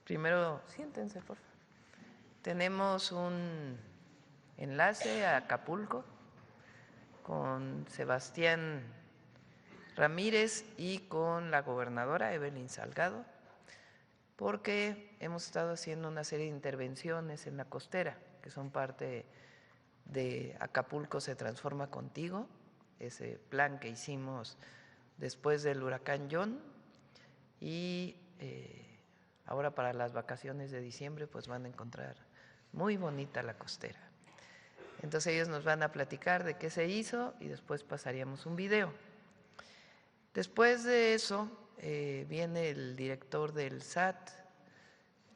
Primero, siéntense, por favor. Tenemos un enlace a Acapulco con Sebastián Ramírez y con la gobernadora Evelyn Salgado, porque hemos estado haciendo una serie de intervenciones en la costera, que son parte de Acapulco se transforma contigo, ese plan que hicimos después del huracán John, y ahora para las vacaciones de diciembre pues van a encontrar muy bonita la costera. Entonces ellos nos van a platicar de qué se hizo y después pasaríamos un video. Después de eso viene el director del SAT,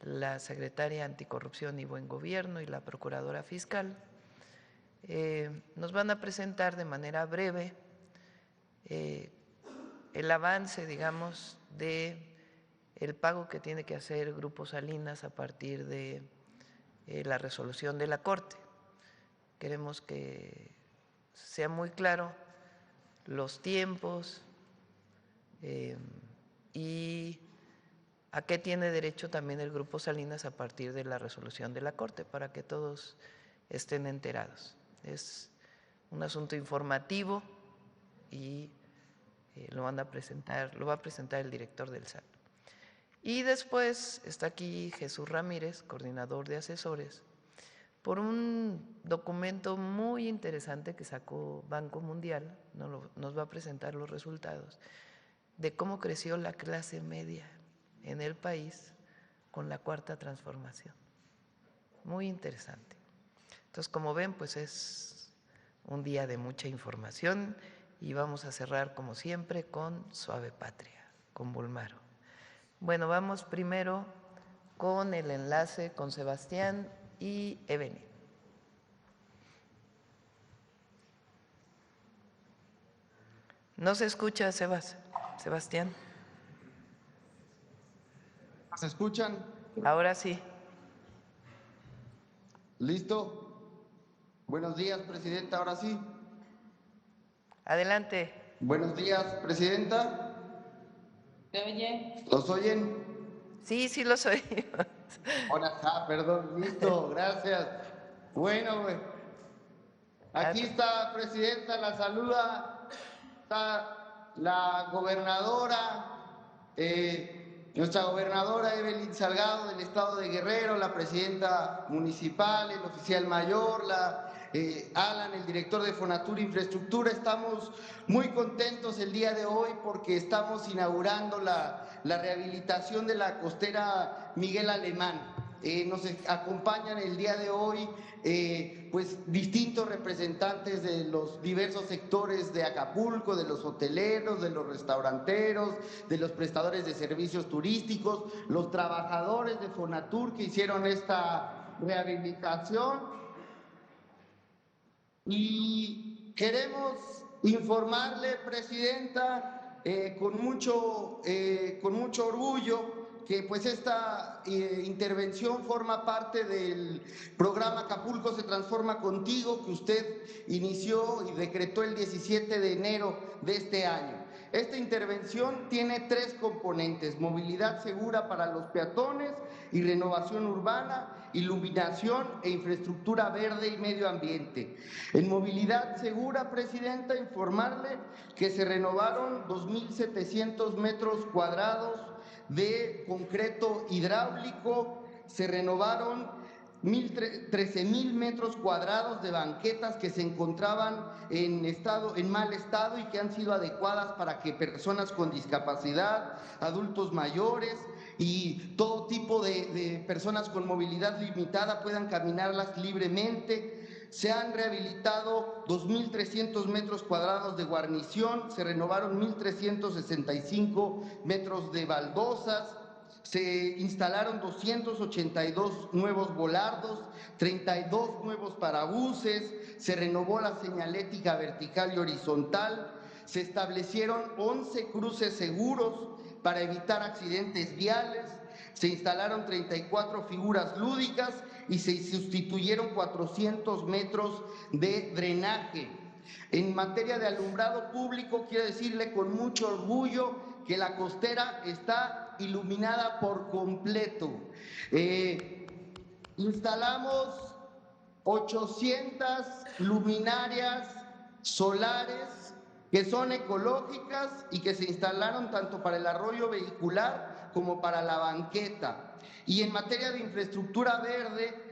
la secretaria Anticorrupción y Buen Gobierno y la procuradora fiscal. Nos van a presentar de manera breve el avance, digamos, de el pago que tiene que hacer Grupo Salinas a partir de la resolución de la Corte. Queremos que sea muy claro los tiempos y a qué tiene derecho también el Grupo Salinas a partir de la resolución de la Corte, para que todos estén enterados. Es un asunto informativo y lo va a presentar el director del SAT. Y después está aquí Jesús Ramírez, coordinador de asesores, por un documento muy interesante que sacó Banco Mundial, nos va a presentar los resultados de cómo creció la clase media en el país con la Cuarta Transformación. Muy interesante. Entonces, como ven, pues es un día de mucha información y vamos a cerrar, como siempre, con Suave Patria, con Bulmaro. Bueno, vamos primero con el enlace con Sebastián y Evelyn. No se escucha, Sebastián. ¿Se escuchan? Ahora sí. ¿Listo? Buenos días, presidenta, ahora sí. Adelante. Buenos días, presidenta. ¿Se oye? ¿Los oyen? Sí, sí los oímos. Hola, perdón, listo, gracias. Bueno, aquí está, presidenta, la saluda, está la gobernadora, nuestra gobernadora Evelyn Salgado del estado de Guerrero, la presidenta municipal, el oficial mayor, Alan, el director de Fonatur Infraestructura. Estamos muy contentos el día de hoy porque estamos inaugurando la rehabilitación de la costera Miguel Alemán. Nos acompañan el día de hoy pues distintos representantes de los diversos sectores de Acapulco, de los hoteleros, de los restauranteros, de los prestadores de servicios turísticos, los trabajadores de Fonatur que hicieron esta rehabilitación. Y queremos informarle, presidenta, con mucho orgullo, que pues esta intervención forma parte del programa Acapulco se transforma contigo, que usted inició y decretó el 17 de enero de este año. Esta intervención tiene 3 componentes: movilidad segura para los peatones y renovación urbana, iluminación e infraestructura verde y medio ambiente. En movilidad segura, presidenta, informarle que se renovaron 2.700 metros cuadrados de concreto hidráulico, se renovaron 13.000 metros cuadrados de banquetas que se encontraban en mal estado y que han sido adecuadas para que personas con discapacidad, adultos mayores y todo tipo de personas con movilidad limitada puedan caminarlas libremente. Se han rehabilitado 2.300 metros cuadrados de guarnición, se renovaron 1.365 metros de baldosas, se instalaron 282 nuevos volardos, 32 nuevos parabuses, se renovó la señalética vertical y horizontal, se establecieron 11 cruces seguros para evitar accidentes viales, se instalaron 34 figuras lúdicas y se sustituyeron 400 metros de drenaje. En materia de alumbrado público, quiero decirle con mucho orgullo que la costera está iluminada por completo. Instalamos 800 luminarias solares que son ecológicas y que se instalaron tanto para el arroyo vehicular como para la banqueta. Y en materia de infraestructura verde,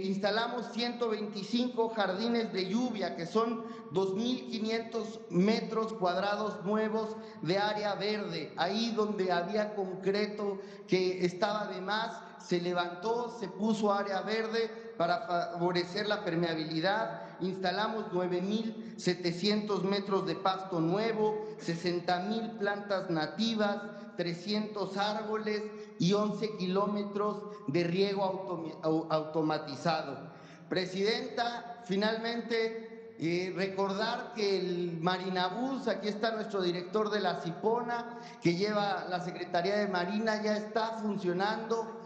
instalamos 125 jardines de lluvia, que son 2.500 metros cuadrados nuevos de área verde. Ahí donde había concreto que estaba de más, se levantó, se puso área verde para favorecer la permeabilidad. Instalamos 9.700 metros de pasto nuevo, 60.000 plantas nativas, 300 árboles y 11 kilómetros de riego automatizado. Presidenta, finalmente recordar que el Marinabús, aquí está nuestro director de la Cipona, que lleva la Secretaría de Marina, ya está funcionando.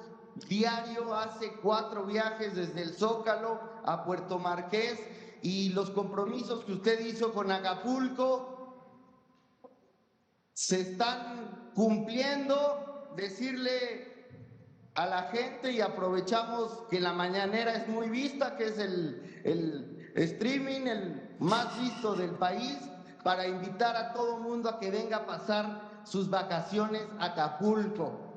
Diario hace 4 viajes desde el Zócalo a Puerto Marqués, y los compromisos que usted hizo con Acapulco se están cumpliendo. Decirle a la gente, y aprovechamos que la mañanera es muy vista, que es el streaming el más visto del país, para invitar a todo mundo a que venga a pasar sus vacaciones a Acapulco.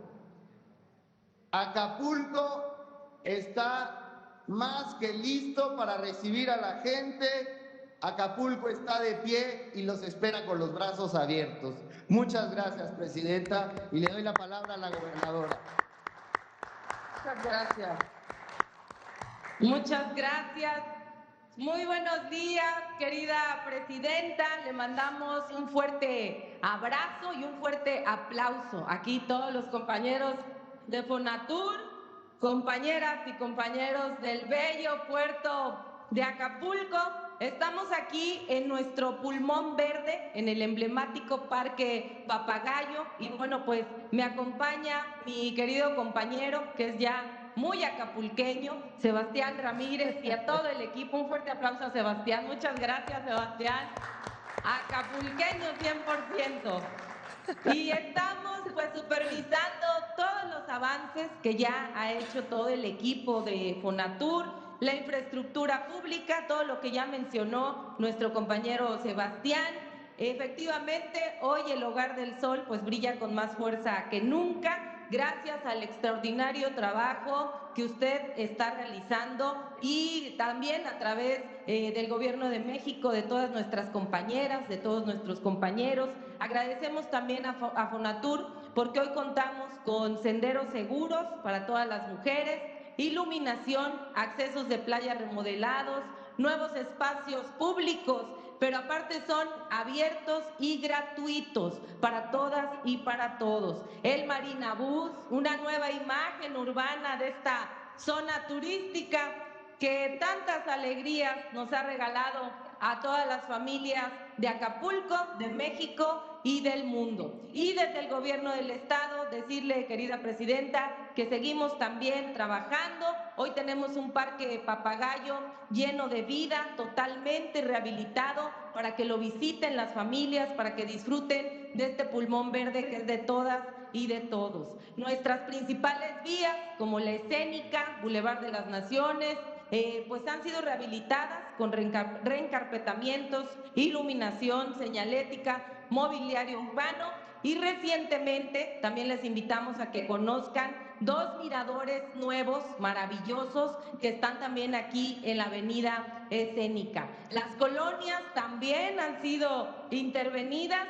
Acapulco está más que listo para recibir a la gente. Acapulco está de pie y los espera con los brazos abiertos. Muchas gracias, presidenta, y le doy la palabra a la gobernadora. Muchas gracias. Muchas gracias. Muy buenos días, querida presidenta. Le mandamos un fuerte abrazo y un fuerte aplauso. Aquí todos los compañeros de Fonatur, compañeras y compañeros del bello puerto de Acapulco. Estamos aquí en nuestro pulmón verde, en el emblemático Parque Papagayo, y bueno, pues me acompaña mi querido compañero, que es ya muy acapulqueño, Sebastián Ramírez, y a todo el equipo. Un fuerte aplauso a Sebastián. Muchas gracias, Sebastián. Acapulqueño 100%. Y estamos pues supervisando todos los avances que ya ha hecho todo el equipo de Fonatur, la infraestructura pública, todo lo que ya mencionó nuestro compañero Sebastián. Efectivamente, hoy el Hogar del Sol pues brilla con más fuerza que nunca, gracias al extraordinario trabajo que usted está realizando, y también a través del Gobierno de México, de todas nuestras compañeras, de todos nuestros compañeros. Agradecemos también a Fonatur porque hoy contamos con senderos seguros para todas las mujeres, iluminación, accesos de playa remodelados, nuevos espacios públicos, pero aparte son abiertos y gratuitos para todas y para todos. El Marinabús, una nueva imagen urbana de esta zona turística que tantas alegrías nos ha regalado a todas las familias de Acapulco, de México y del mundo. Y desde el Gobierno del Estado, decirle, querida presidenta, que seguimos también trabajando. Hoy tenemos un Parque Papagayo lleno de vida, totalmente rehabilitado, para que lo visiten las familias, para que disfruten de este pulmón verde que es de todas y de todos. Nuestras principales vías, como la Escénica, Boulevard de las Naciones, pues han sido rehabilitadas con reencarpetamientos, iluminación, señalética, mobiliario urbano, y recientemente también les invitamos a que conozcan 2 miradores nuevos, maravillosos, que están también aquí en la avenida Escénica. Las colonias también han sido intervenidas.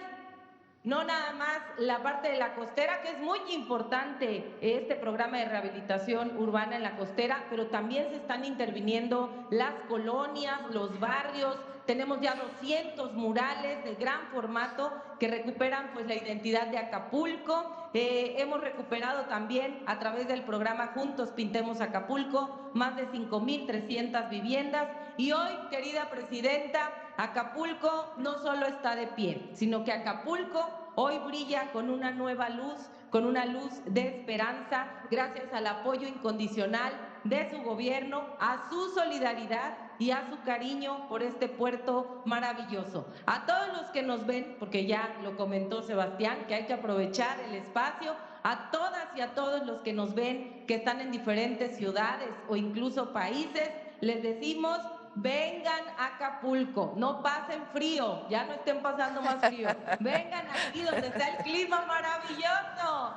No nada más la parte de la costera, que es muy importante este programa de rehabilitación urbana en la costera, pero también se están interviniendo las colonias, los barrios. Tenemos ya 200 murales de gran formato que recuperan pues la identidad de Acapulco. Hemos recuperado también a través del programa Juntos Pintemos Acapulco más de 5.300 viviendas. Y hoy, querida presidenta, Acapulco no solo está de pie, sino que Acapulco hoy brilla con una nueva luz, con una luz de esperanza, gracias al apoyo incondicional de su gobierno, a su solidaridad y a su cariño por este puerto maravilloso. A todos los que nos ven, porque ya lo comentó Sebastián, que hay que aprovechar el espacio, a todas y a todos los que nos ven, que están en diferentes ciudades o incluso países, les decimos: vengan a Acapulco, no pasen frío, ya no estén pasando más frío, vengan aquí donde está el clima maravilloso,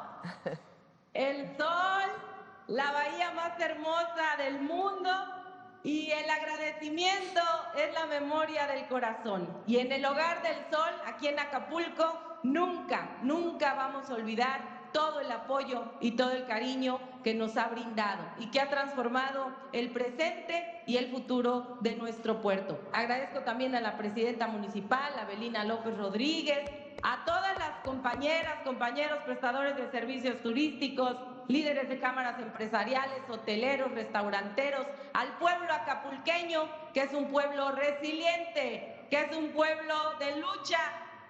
el sol, la bahía más hermosa del mundo, y el agradecimiento es la memoria del corazón. Y en el Hogar del Sol, aquí en Acapulco, nunca, nunca vamos a olvidar todo el apoyo y todo el cariño que nos ha brindado y que ha transformado el presente y el futuro de nuestro puerto. Agradezco también a la presidenta municipal, Abelina López Rodríguez, a todas las compañeras, compañeros prestadores de servicios turísticos, líderes de cámaras empresariales, hoteleros, restauranteros, al pueblo acapulqueño, que es un pueblo resiliente, que es un pueblo de lucha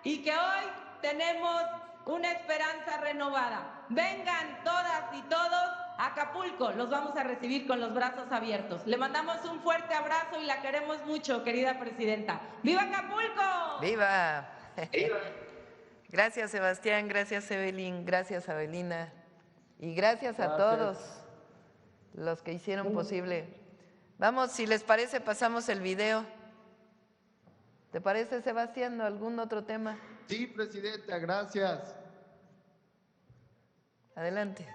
y que hoy tenemos una esperanza renovada. Vengan todas y todos a Acapulco, los vamos a recibir con los brazos abiertos. Le mandamos un fuerte abrazo y la queremos mucho, querida presidenta. ¡Viva Acapulco! ¡Viva! Gracias, Sebastián, gracias, Evelyn, gracias, Abelina, y gracias a todos los que hicieron posible. Vamos, si les parece, pasamos el video. ¿Te parece, Sebastián, o algún otro tema? Sí, presidenta, gracias. Adelante.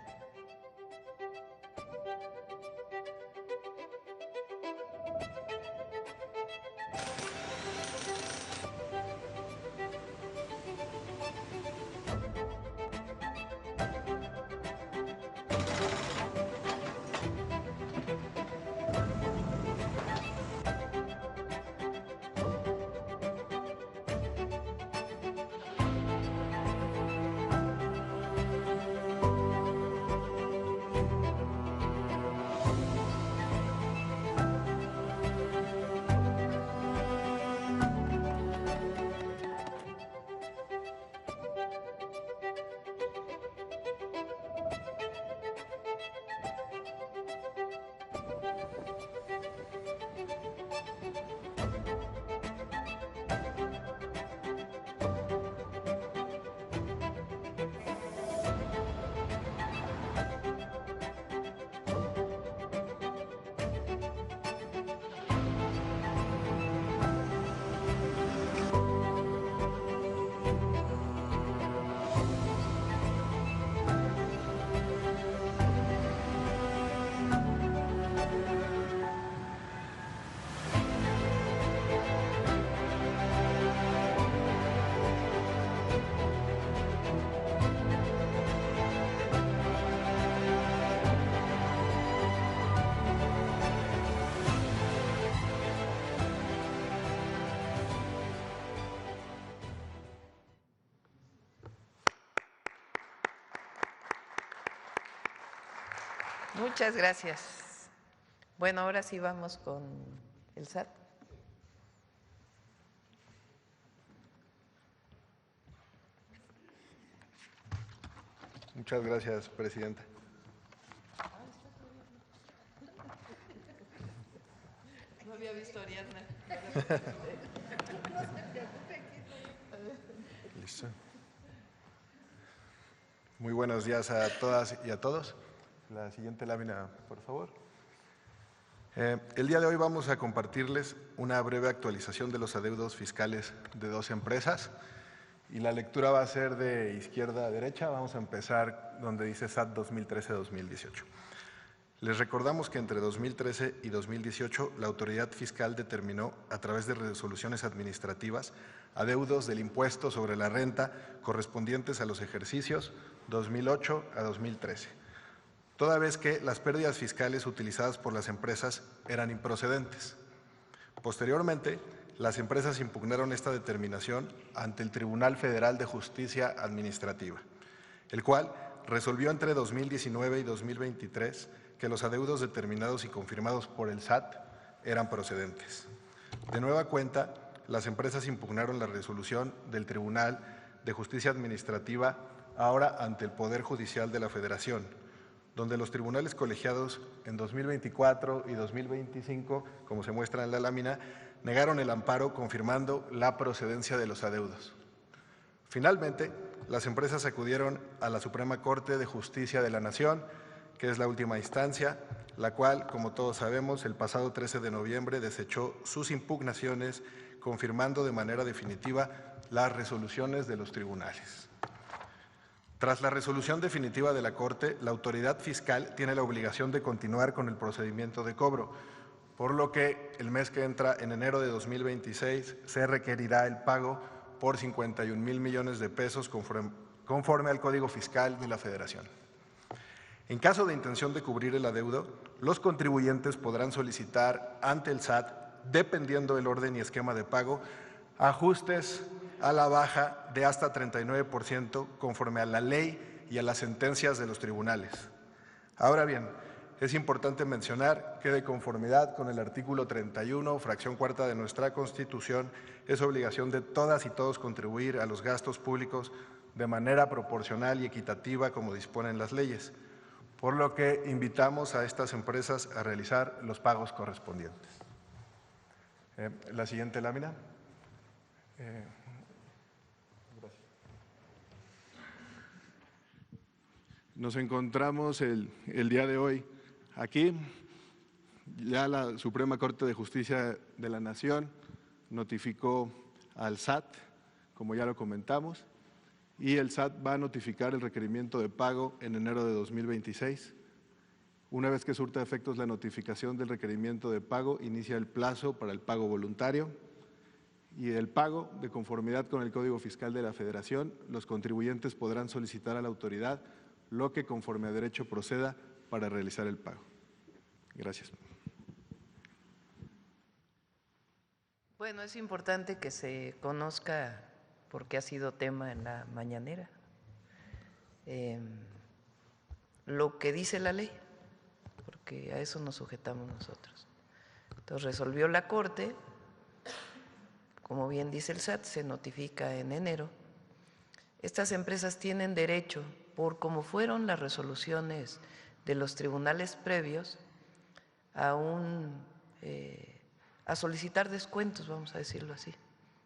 Muchas gracias. Bueno, ahora sí vamos con el SAT. Muchas gracias, presidenta. No había visto a Ariadna. Listo. Muy buenos días a todas y a todos. La siguiente lámina, por favor. El día de hoy vamos a compartirles una breve actualización de los adeudos fiscales de dos empresas y la lectura va a ser de izquierda a derecha. Vamos a empezar donde dice SAT 2013-2018. Les recordamos que entre 2013 y 2018 la autoridad fiscal determinó a través de resoluciones administrativas adeudos del impuesto sobre la renta correspondientes a los ejercicios 2008 a 2013. Toda vez que las pérdidas fiscales utilizadas por las empresas eran improcedentes. Posteriormente, las empresas impugnaron esta determinación ante el Tribunal Federal de Justicia Administrativa, el cual resolvió entre 2019 y 2023 que los adeudos determinados y confirmados por el SAT eran procedentes. De nueva cuenta, las empresas impugnaron la resolución del Tribunal de Justicia Administrativa ahora ante el Poder Judicial de la Federación, donde los tribunales colegiados en 2024 y 2025, como se muestra en la lámina, negaron el amparo confirmando la procedencia de los adeudos. Finalmente, las empresas acudieron a la Suprema Corte de Justicia de la Nación, que es la última instancia, la cual, como todos sabemos, el pasado 13 de noviembre desechó sus impugnaciones, confirmando de manera definitiva las resoluciones de los tribunales. Tras la resolución definitiva de la Corte, la autoridad fiscal tiene la obligación de continuar con el procedimiento de cobro, por lo que el mes que entra, en enero de 2026, se requerirá el pago por 51,000 millones de pesos conforme al Código Fiscal de la Federación. En caso de intención de cubrir el adeudo, los contribuyentes podrán solicitar ante el SAT, dependiendo del orden y esquema de pago, ajustes a la baja de hasta 39% conforme a la ley y a las sentencias de los tribunales. Ahora bien, es importante mencionar que de conformidad con el artículo 31, fracción cuarta de nuestra Constitución, es obligación de todas y todos contribuir a los gastos públicos de manera proporcional y equitativa como disponen las leyes, por lo que invitamos a estas empresas a realizar los pagos correspondientes. La siguiente lámina. Nos encontramos el día de hoy aquí. Ya la Suprema Corte de Justicia de la Nación notificó al SAT, como ya lo comentamos, y el SAT va a notificar el requerimiento de pago en enero de 2026. Una vez que surta efectos la notificación del requerimiento de pago, inicia el plazo para el pago voluntario y el pago, de conformidad con el Código Fiscal de la Federación, los contribuyentes podrán solicitar a la autoridad lo que conforme a derecho proceda para realizar el pago. Gracias. Bueno, es importante que se conozca, porque ha sido tema en la mañanera, lo que dice la ley, porque a eso nos sujetamos nosotros. Entonces resolvió la Corte, como bien dice el SAT, se notifica en enero. Estas empresas tienen derecho, por como fueron las resoluciones de los tribunales previos, a solicitar descuentos, vamos a decirlo así,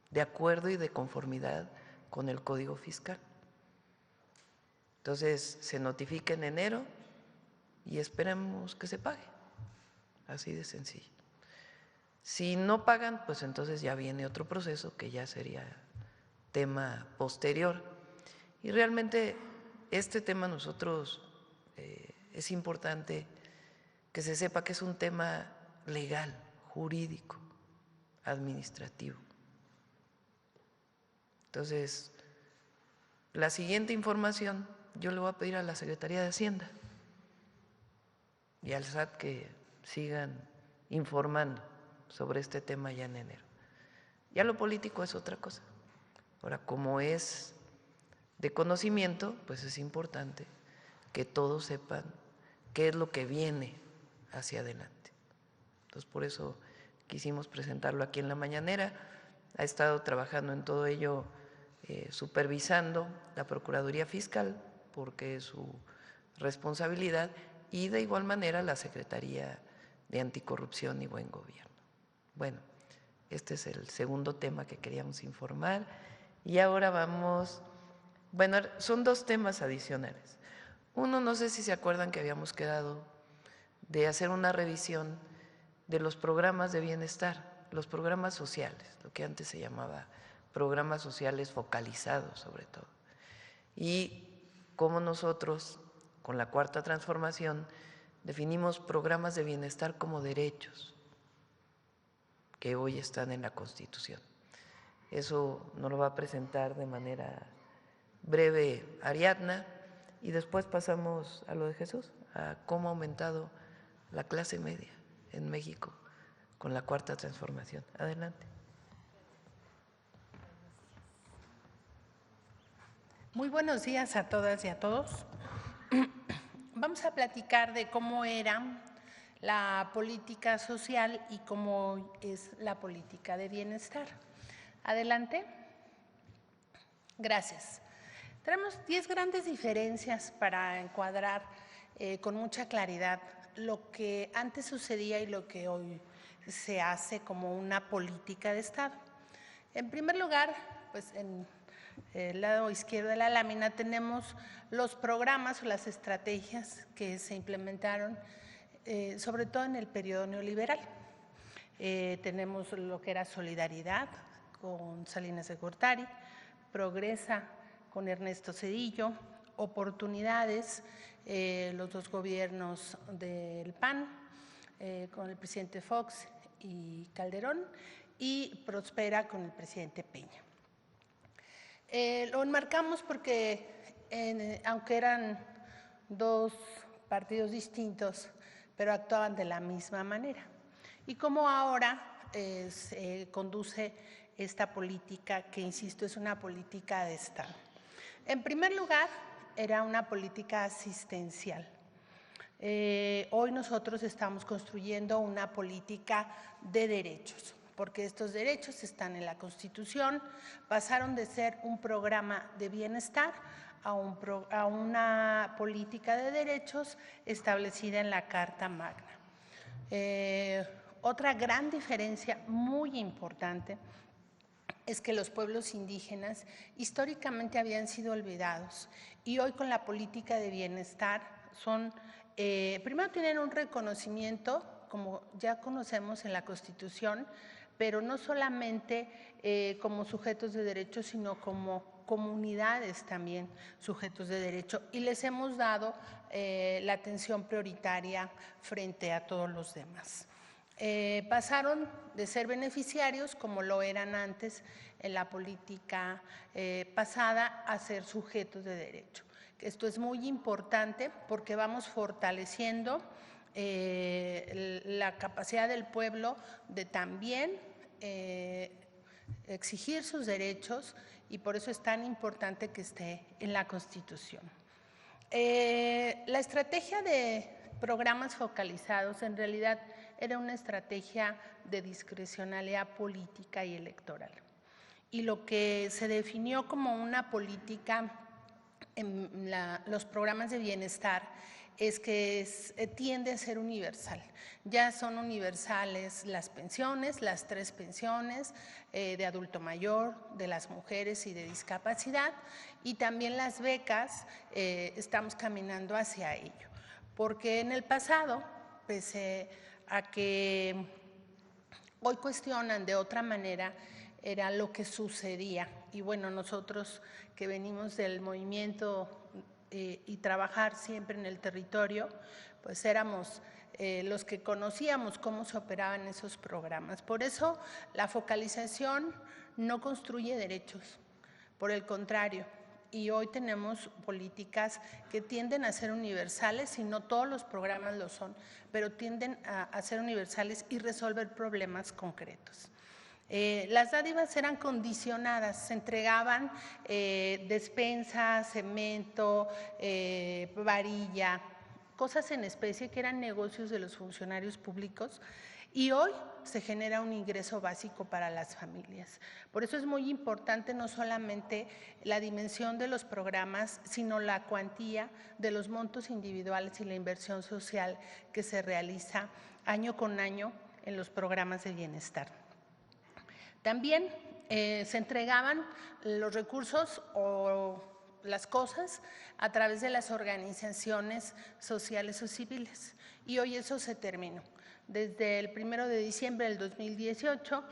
de acuerdo y de conformidad con el Código Fiscal. Entonces, se notifica en enero y esperemos que se pague, así de sencillo. Si no pagan, pues entonces ya viene otro proceso que ya sería tema posterior. Y realmente este tema nosotros es importante que se sepa que es un tema legal, jurídico, administrativo. Entonces, la siguiente información yo le voy a pedir a la Secretaría de Hacienda y al SAT que sigan informando sobre este tema ya en enero. Ya lo político es otra cosa. Ahora, como es de conocimiento, pues es importante que todos sepan qué es lo que viene hacia adelante. Entonces, por eso quisimos presentarlo aquí en la mañanera. Ha estado trabajando en todo ello, supervisando la Procuraduría Fiscal, porque es su responsabilidad, y de igual manera la Secretaría de Anticorrupción y Buen Gobierno. Bueno, este es el segundo tema que queríamos informar. Y ahora vamos, bueno, son dos temas adicionales. Uno, no sé si se acuerdan que habíamos quedado de hacer una revisión de los programas de bienestar, los programas sociales, lo que antes se llamaba programas sociales focalizados sobre todo. Y cómo nosotros, con la Cuarta Transformación, definimos programas de bienestar como derechos que hoy están en la Constitución. Eso nos lo va a presentar de manera breve Ariadna y después pasamos a lo de Jesús, a cómo ha aumentado la clase media en México con la Cuarta Transformación. Adelante. Muy buenos días a todas y a todos. Vamos a platicar de cómo era la política social y cómo es la política de bienestar. Adelante. Gracias. Tenemos 10 grandes diferencias para encuadrar con mucha claridad lo que antes sucedía y lo que hoy se hace como una política de Estado. En primer lugar, pues en el lado izquierdo de la lámina tenemos los programas o las estrategias que se implementaron, sobre todo en el periodo neoliberal. Tenemos lo que era Solidaridad con Salinas de Gortari, Progresa con Ernesto Zedillo, Oportunidades, los dos gobiernos del PAN, con el presidente Fox y Calderón, y Prospera con el presidente Peña. Lo enmarcamos porque, aunque eran dos partidos distintos, pero actuaban de la misma manera. Y como ahora se conduce esta política, que insisto, es una política de Estado. En primer lugar, era una política asistencial. Hoy nosotros estamos construyendo una política de derechos, porque estos derechos están en la Constitución, pasaron de ser un programa de bienestar a una política de derechos establecida en la Carta Magna. Otra gran diferencia muy importante es que los pueblos indígenas históricamente habían sido olvidados y hoy con la política de bienestar son, primero tienen un reconocimiento, como ya conocemos en la Constitución, pero no solamente como sujetos de derecho, sino como comunidades también sujetos de derecho, y les hemos dado la atención prioritaria frente a todos los demás. Pasaron de ser beneficiarios, como lo eran antes en la política pasada, a ser sujetos de derecho. Esto es muy importante porque vamos fortaleciendo la capacidad del pueblo de también exigir sus derechos, y por eso es tan importante que esté en la Constitución. La estrategia de programas focalizados en realidad era una estrategia de discrecionalidad política y electoral. Y lo que se definió como una política en los programas de bienestar es que tiende a ser universal. Ya son universales las pensiones, las 3 pensiones de adulto mayor, de las mujeres y de discapacidad, y también las becas, estamos caminando hacia ello. Porque en el pasado, pese a que hoy cuestionan de otra manera, era lo que sucedía. Y bueno, nosotros que venimos del movimiento y trabajar siempre en el territorio, pues éramos los que conocíamos cómo se operaban esos programas. Por eso la focalización no construye derechos, por el contrario. Y hoy tenemos políticas que tienden a ser universales, y no todos los programas lo son, pero tienden a ser universales y resolver problemas concretos. Las dádivas eran condicionadas, se entregaban despensa, cemento, varilla, cosas en especie que eran negocios de los funcionarios públicos, y hoy se genera un ingreso básico para las familias. Por eso es muy importante no solamente la dimensión de los programas, sino la cuantía de los montos individuales y la inversión social que se realiza año con año en los programas de bienestar. También se entregaban los recursos o las cosas a través de las organizaciones sociales o civiles, y hoy eso se terminó. Desde el 1 de diciembre del 2018,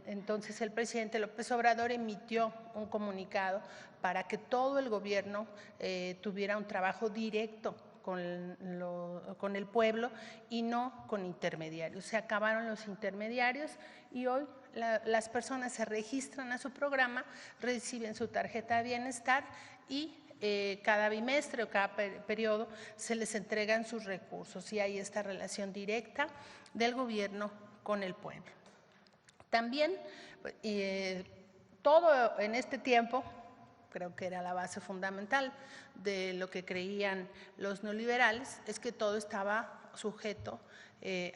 entonces el presidente López Obrador emitió un comunicado para que todo el gobierno tuviera un trabajo directo con el pueblo y no con intermediarios. Se acabaron los intermediarios y hoy las personas se registran a su programa, reciben su tarjeta de bienestar y cada bimestre o cada periodo se les entregan sus recursos, y hay esta relación directa del gobierno con el pueblo. También todo en este tiempo, creo que era la base fundamental de lo que creían los neoliberales, es que todo estaba sujeto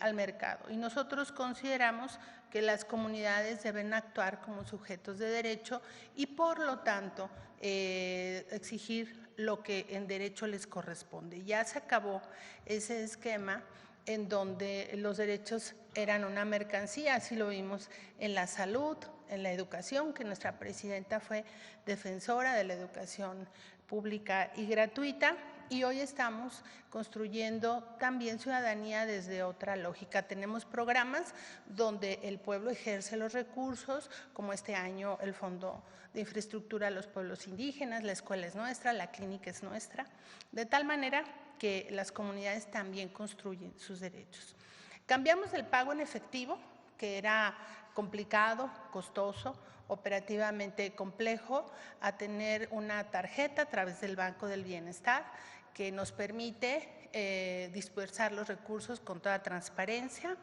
al mercado, y nosotros consideramos que las comunidades deben actuar como sujetos de derecho y por lo tanto exigir lo que en derecho les corresponde. Ya se acabó ese esquema en donde los derechos eran una mercancía, así lo vimos en la salud, en la educación, que nuestra presidenta fue defensora de la educación pública y gratuita, y hoy estamos construyendo también ciudadanía desde otra lógica. Tenemos programas donde el pueblo ejerce los recursos, como este año el Fondo de Infraestructura a los Pueblos Indígenas, la escuela es nuestra, la clínica es nuestra, de tal manera que las comunidades también construyen sus derechos. Cambiamos el pago en efectivo, que era complicado, costoso, operativamente complejo, a tener una tarjeta a través del Banco del Bienestar que nos permite dispersar los recursos con toda transparencia.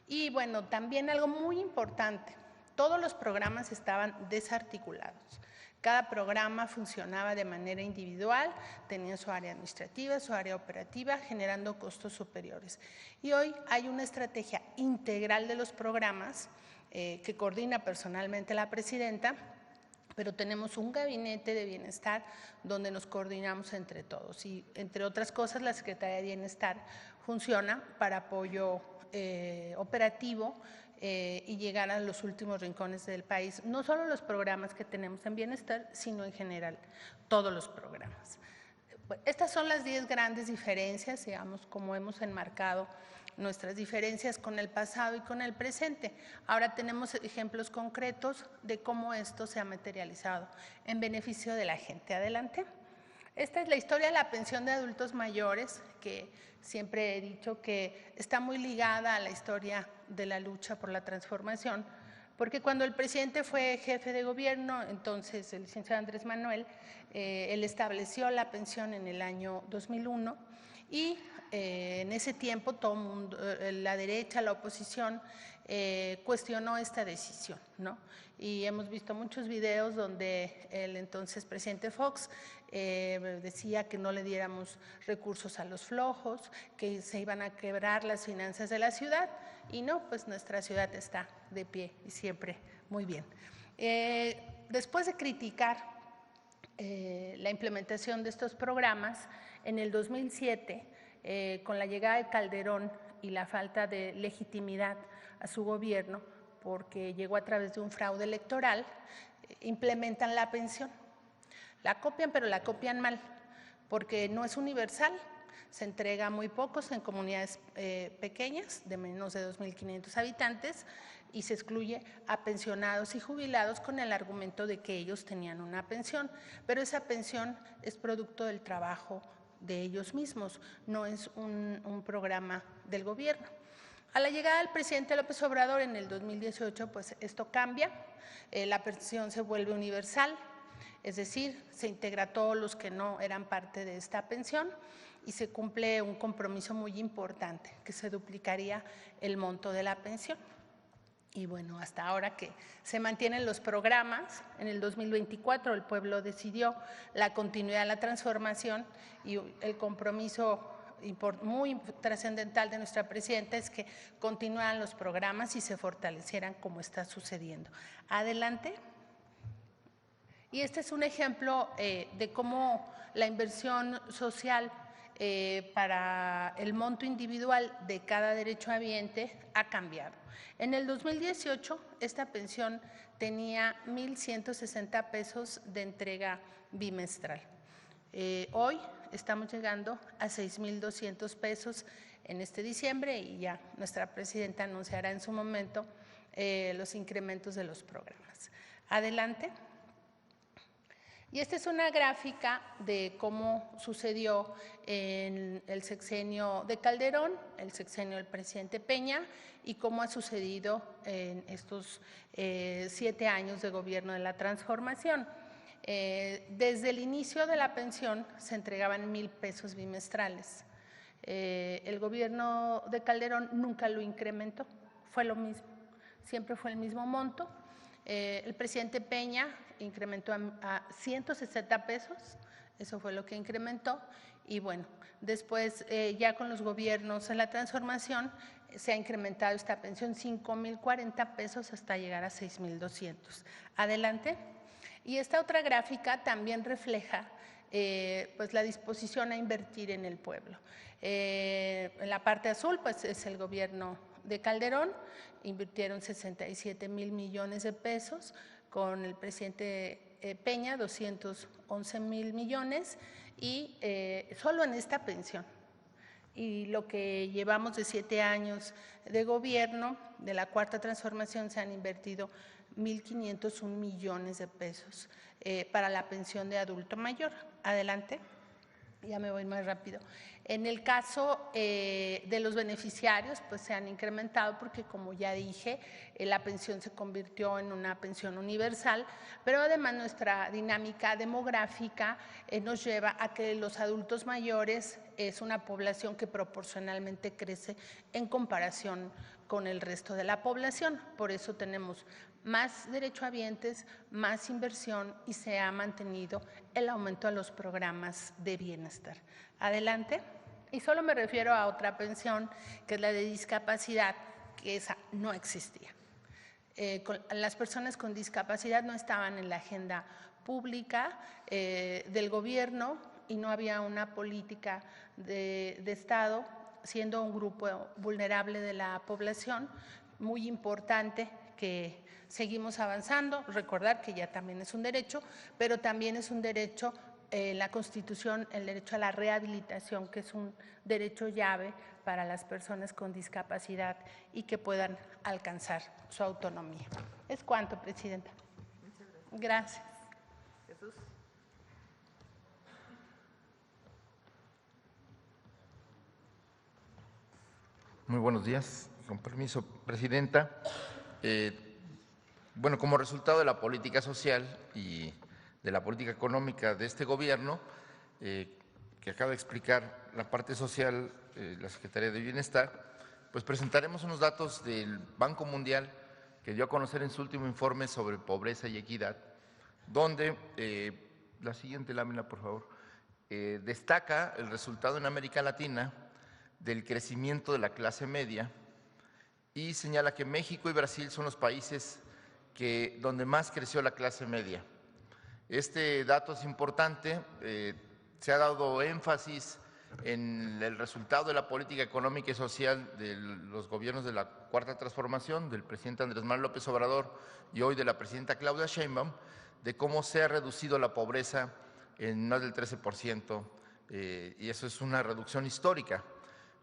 Y bueno, también algo muy importante, todos los programas estaban desarticulados. Cada programa funcionaba de manera individual, tenía su área administrativa, su área operativa, generando costos superiores. Y hoy hay una estrategia integral de los programas que coordina personalmente la presidenta, pero tenemos un gabinete de bienestar donde nos coordinamos entre todos. Y entre otras cosas, la Secretaría de Bienestar funciona para apoyo operativo y llegar a los últimos rincones del país, no solo los programas que tenemos en bienestar, sino en general todos los programas. Estas son las 10 grandes diferencias, digamos, como hemos enmarcado nuestras diferencias con el pasado y con el presente. Ahora tenemos ejemplos concretos de cómo esto se ha materializado en beneficio de la gente. Adelante. Esta es la historia de la pensión de adultos mayores, que siempre he dicho que está muy ligada a la historia de la lucha por la transformación, porque cuando el presidente fue jefe de gobierno, entonces el licenciado Andrés Manuel, él estableció la pensión en el año 2001 y en ese tiempo todo el mundo, la derecha, la oposición, cuestionó esta decisión, ¿no? Y hemos visto muchos videos donde el entonces presidente Fox decía que no le diéramos recursos a los flojos, que se iban a quebrar las finanzas de la ciudad, y no, pues nuestra ciudad está de pie y siempre muy bien. Después de criticar la implementación de estos programas, en el 2007, con la llegada de Calderón y la falta de legitimidad a su gobierno, porque llegó a través de un fraude electoral, implementan la pensión. La copian, pero la copian mal, porque no es universal, se entrega a muy pocos en comunidades pequeñas, de menos de 2.500 habitantes, y se excluye a pensionados y jubilados con el argumento de que ellos tenían una pensión, pero esa pensión es producto del trabajo de ellos mismos, no es un programa del gobierno. A la llegada del presidente López Obrador en el 2018, pues esto cambia, la pensión se vuelve universal, es decir, se integra a todos los que no eran parte de esta pensión y se cumple un compromiso muy importante, que se duplicaría el monto de la pensión. Y bueno, hasta ahora que se mantienen los programas, en el 2024 el pueblo decidió la continuidad de la transformación y el compromiso muy trascendental de nuestra presidenta es que continuaran los programas y se fortalecieran como está sucediendo. Adelante. Y este es un ejemplo de cómo la inversión social para el monto individual de cada derechohabiente ha cambiado. En el 2018, esta pensión tenía 1,160 pesos de entrega bimestral. Hoy estamos llegando a 6,200 pesos en este diciembre y ya nuestra presidenta anunciará en su momento los incrementos de los programas. Adelante. Y esta es una gráfica de cómo sucedió en el sexenio de Calderón, el sexenio del presidente Peña, y cómo ha sucedido en estos 7 años de gobierno de la transformación. Desde el inicio de la pensión se entregaban 1,000 pesos bimestrales. El gobierno de Calderón nunca lo incrementó, fue lo mismo, siempre fue el mismo monto. El presidente Peña incrementó a 160 pesos, eso fue lo que incrementó, y bueno, después ya con los gobiernos en la transformación se ha incrementado esta pensión 5,040 pesos hasta llegar a 6,200. Adelante. Y esta otra gráfica también refleja pues la disposición a invertir en el pueblo. En la parte azul, pues es el gobierno de Calderón, invirtieron 67,000 millones de pesos, con el presidente Peña 211,000 millones, y solo en esta pensión. Y lo que llevamos de 7 años de gobierno, de la Cuarta Transformación, se han invertido 1,501 millones de pesos para la pensión de adulto mayor. Adelante, ya me voy más rápido. En el caso de los beneficiarios, pues se han incrementado porque, como ya dije, la pensión se convirtió en una pensión universal, pero además nuestra dinámica demográfica nos lleva a que los adultos mayores es una población que proporcionalmente crece en comparación con el resto de la población. Por eso tenemos más derechohabientes, más inversión y se ha mantenido el aumento a los programas de bienestar. Adelante. Y solo me refiero a otra pensión, que es la de discapacidad, que esa no existía. Las personas con discapacidad no estaban en la agenda pública del gobierno y no había una política de Estado, siendo un grupo vulnerable de la población, muy importante que seguimos avanzando. Recordar que ya también es un derecho, pero también es un derecho la Constitución, el derecho a la rehabilitación, que es un derecho llave para las personas con discapacidad y que puedan alcanzar su autonomía. ¿Es cuánto, Presidenta? Muchas gracias. Gracias. Jesús. Muy buenos días. Con permiso, Presidenta. Bueno, como resultado de la política social y de la política económica de este gobierno, que acaba de explicar la parte social, la Secretaría de Bienestar, pues presentaremos unos datos del Banco Mundial que dio a conocer en su último informe sobre pobreza y equidad, donde, la siguiente lámina, por favor, destaca el resultado en América Latina del crecimiento de la clase media y señala que México y Brasil son los países donde más creció la clase media. Este dato es importante, se ha dado énfasis en el resultado de la política económica y social de los gobiernos de la Cuarta Transformación, del presidente Andrés Manuel López Obrador y hoy de la presidenta Claudia Sheinbaum, de cómo se ha reducido la pobreza en más del 13%, y eso es una reducción histórica.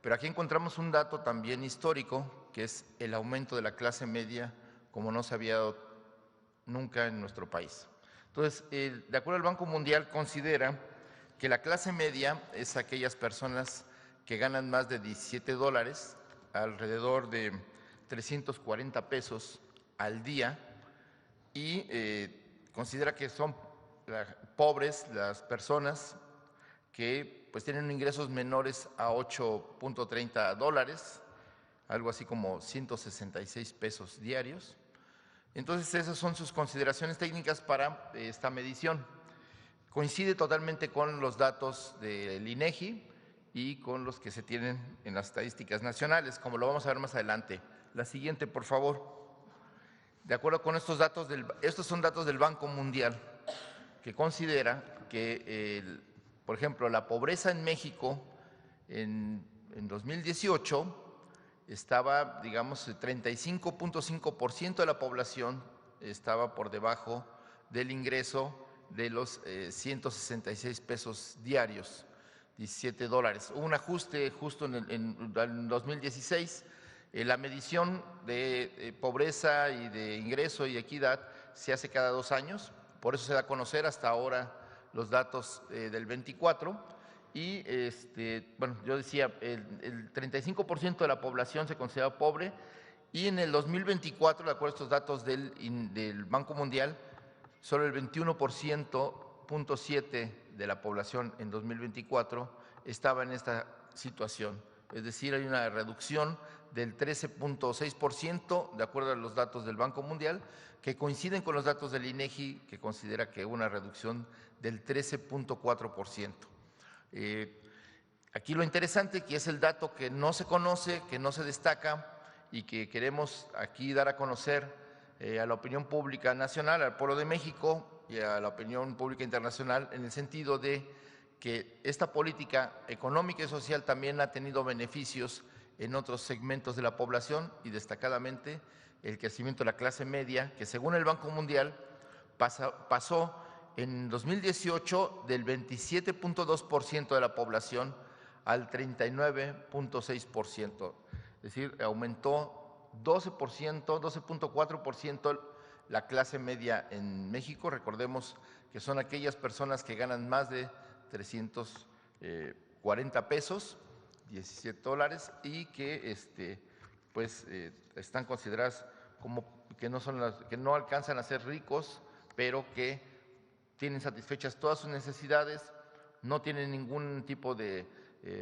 Pero aquí encontramos un dato también histórico, que es el aumento de la clase media, como no se había dado nunca en nuestro país. Entonces, de acuerdo al Banco Mundial, considera que la clase media es aquellas personas que ganan más de $17, alrededor de 340 pesos al día, y considera que son pobres las personas que pues tienen ingresos menores a $8.30, algo así como 166 pesos diarios. Entonces, esas son sus consideraciones técnicas para esta medición. Coincide totalmente con los datos del INEGI y con los que se tienen en las estadísticas nacionales, como lo vamos a ver más adelante. La siguiente, por favor. De acuerdo con estos datos, estos son datos del Banco Mundial, que considera que, por ejemplo, la pobreza en México en 2018 estaba, digamos, 35.5% de la población estaba por debajo del ingreso de los 166 pesos diarios, $17. Hubo un ajuste justo en 2016. La medición de pobreza y de ingreso y equidad se hace cada 2 años, por eso se da a conocer hasta ahora los datos del 24. Y, bueno, yo decía, el 35% de la población se considera pobre y en el 2024, de acuerdo a estos datos del Banco Mundial, solo el 21.7% de la población en 2024 estaba en esta situación. Es decir, hay una reducción del 13.6%, de acuerdo a los datos del Banco Mundial, que coinciden con los datos del INEGI, que considera que hubo una reducción del 13.4%. Aquí lo interesante, que es el dato que no se conoce, que no se destaca y que queremos aquí dar a conocer a la opinión pública nacional, al pueblo de México, y a la opinión pública internacional en el sentido de que esta política económica y social también ha tenido beneficios en otros segmentos de la población y destacadamente el crecimiento de la clase media, que según el Banco Mundial pasó en 2018 del 27.2% de la población al 39.6%, es decir, aumentó 12.4% la clase media en México. Recordemos que son aquellas personas que ganan más de 340 pesos, 17 dólares, y que están consideradas como que no alcanzan a ser ricos, pero que tienen satisfechas todas sus necesidades, no tienen ningún tipo de,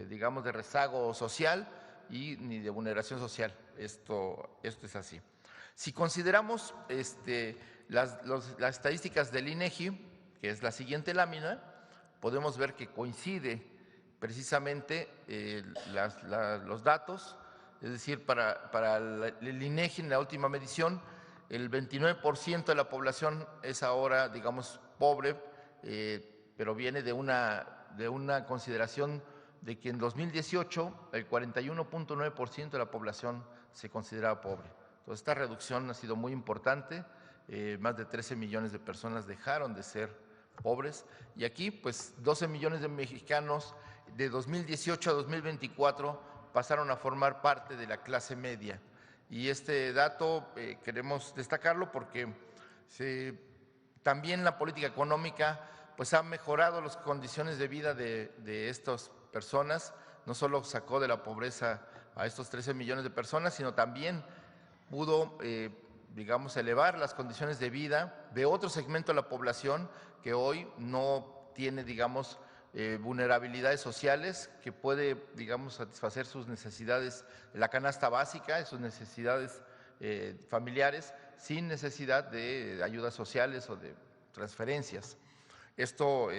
digamos, de rezago social y ni de vulneración social. Esto es así. Si consideramos las estadísticas del INEGI, que es la siguiente lámina, podemos ver que coincide precisamente los datos, es decir, para el INEGI en la última medición, el 29% de la población es ahora, digamos, pobre, pero viene de una consideración de que en 2018 el 41.9% de la población se consideraba pobre. Entonces, esta reducción ha sido muy importante, más de 13 millones de personas dejaron de ser pobres, y aquí pues 12 millones de mexicanos de 2018 a 2024 pasaron a formar parte de la clase media. Y este dato queremos destacarlo porque también la política económica pues ha mejorado las condiciones de vida de estas personas, no solo sacó de la pobreza a estos 13 millones de personas, sino también pudo digamos, elevar las condiciones de vida de otro segmento de la población que hoy no tiene, digamos, vulnerabilidades sociales, que puede, digamos, satisfacer sus necesidades, la canasta básica, sus necesidades familiares, sin necesidad de ayudas sociales o de transferencias. Esto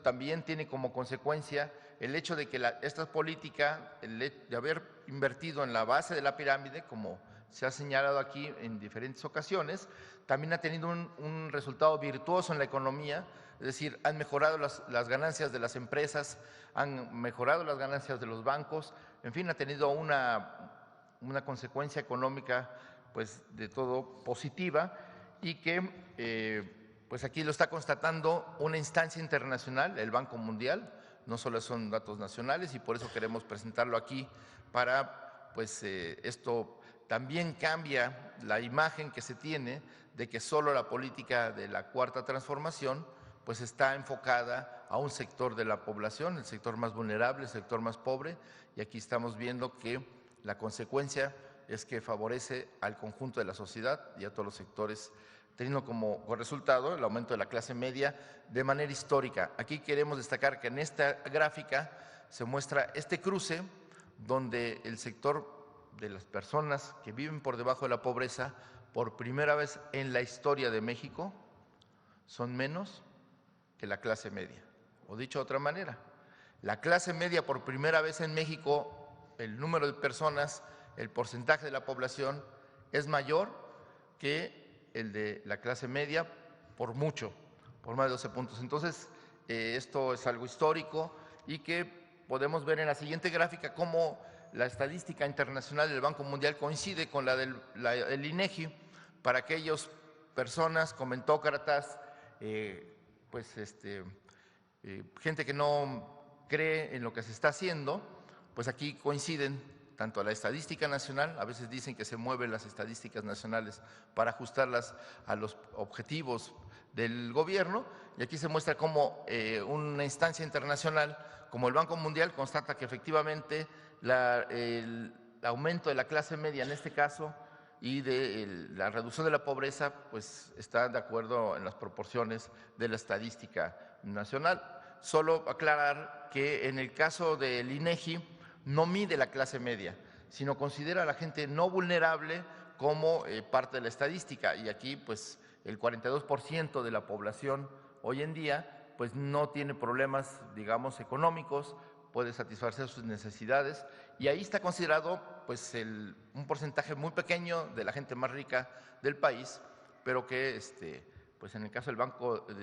también tiene como consecuencia el hecho de que esta política, de haber invertido en la base de la pirámide, como se ha señalado aquí en diferentes ocasiones, también ha tenido un resultado virtuoso en la economía, es decir, han mejorado las ganancias de las empresas, han mejorado las ganancias de los bancos, en fin, ha tenido una consecuencia económica pues de todo positiva, y que pues aquí lo está constatando una instancia internacional, el Banco Mundial, no solo son datos nacionales, y por eso queremos presentarlo aquí para pues esto también cambia la imagen que se tiene de que solo la política de la Cuarta Transformación pues está enfocada a un sector de la población, el sector más vulnerable, el sector más pobre, y aquí estamos viendo que la consecuencia es que favorece al conjunto de la sociedad y a todos los sectores, teniendo como resultado el aumento de la clase media de manera histórica. Aquí queremos destacar que en esta gráfica se muestra este cruce donde el sector de las personas que viven por debajo de la pobreza, por primera vez en la historia de México, son menos que la clase media. O dicho de otra manera, la clase media por primera vez en México, el número de personas, el porcentaje de la población es mayor que el de la clase media por mucho, por más de 12 puntos. Entonces, esto es algo histórico y que podemos ver en la siguiente gráfica cómo la estadística internacional del Banco Mundial coincide con la del INEGI para aquellas personas comentócratas, gente que no cree en lo que se está haciendo, pues aquí coinciden tanto la estadística nacional, a veces dicen que se mueven las estadísticas nacionales para ajustarlas a los objetivos del gobierno, y aquí se muestra cómo una instancia internacional como el Banco Mundial constata que efectivamente el aumento de la clase media en este caso y de la reducción de la pobreza pues está de acuerdo en las proporciones de la estadística nacional. Solo aclarar que en el caso del INEGI no mide la clase media, sino considera a la gente no vulnerable como parte de la estadística, y aquí pues el 42% de la población hoy en día pues no tiene problemas, digamos, económicos, puede satisfacer sus necesidades, y ahí está considerado pues un porcentaje muy pequeño de la gente más rica del país, pero que pues en el caso del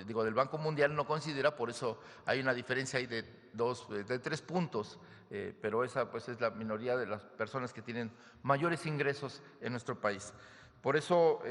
del Banco Mundial no considera, por eso hay una diferencia ahí de 3 puntos, pero esa pues es la minoría de las personas que tienen mayores ingresos en nuestro país. Por eso,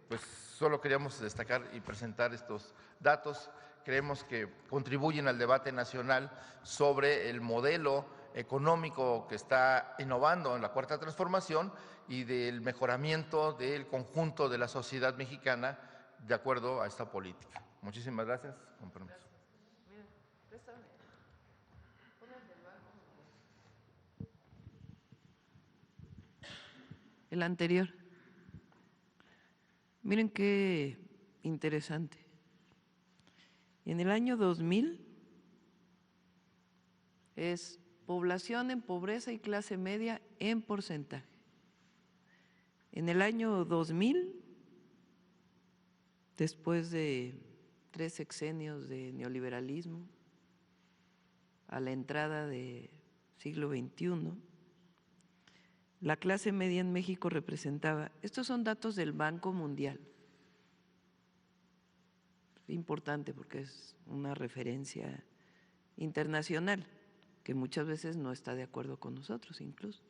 pues solo queríamos destacar y presentar estos datos. Creemos que contribuyen al debate nacional sobre el modelo económico que está innovando en la Cuarta Transformación y del mejoramiento del conjunto de la sociedad mexicana de acuerdo a esta política. Muchísimas gracias. Con permiso. El anterior. Miren qué interesante. En el año 2000 es población en pobreza y clase media en porcentaje. En el año 2000, después de 3 sexenios de neoliberalismo, a la entrada del siglo XXI, la clase media en México representaba, estos son datos del Banco Mundial, importante porque es una referencia internacional que muchas veces no está de acuerdo con nosotros incluso.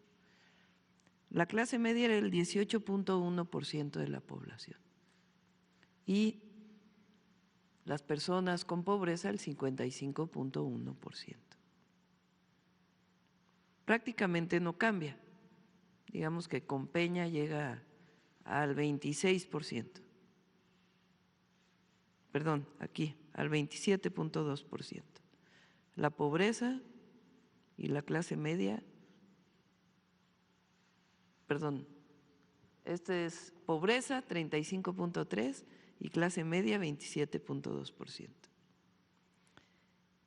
La clase media era el 18.1% de la población y las personas con pobreza el 55.1%. Prácticamente no cambia, digamos que con Peña llega al 26%, perdón, aquí al 27.2%. La pobreza y la clase media, perdón, este es pobreza 35.3% y clase media 27.2%.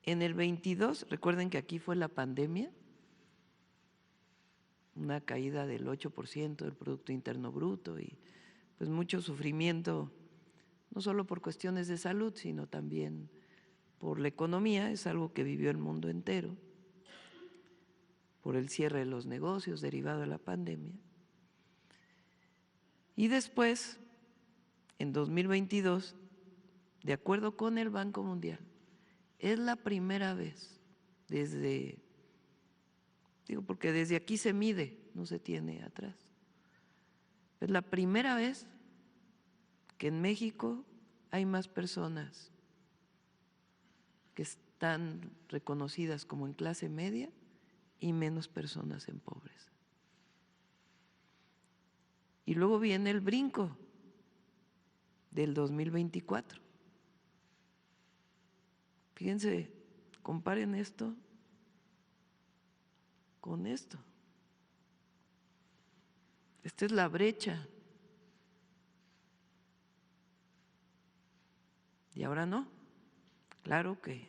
En el 22, recuerden que aquí fue la pandemia, una caída del 8% del Producto Interno Bruto y pues mucho sufrimiento, no solo por cuestiones de salud, sino también por la economía, es algo que vivió el mundo entero, por el cierre de los negocios derivado de la pandemia. Y después, en 2022, de acuerdo con el Banco Mundial, es la primera vez porque desde aquí se mide, no se tiene atrás. Es la primera vez que en México hay más personas que están reconocidas como en clase media y menos personas en pobreza. Y luego viene el brinco del 2024. Fíjense, comparen esto con esto. Esta es la brecha. Y ahora no. Claro que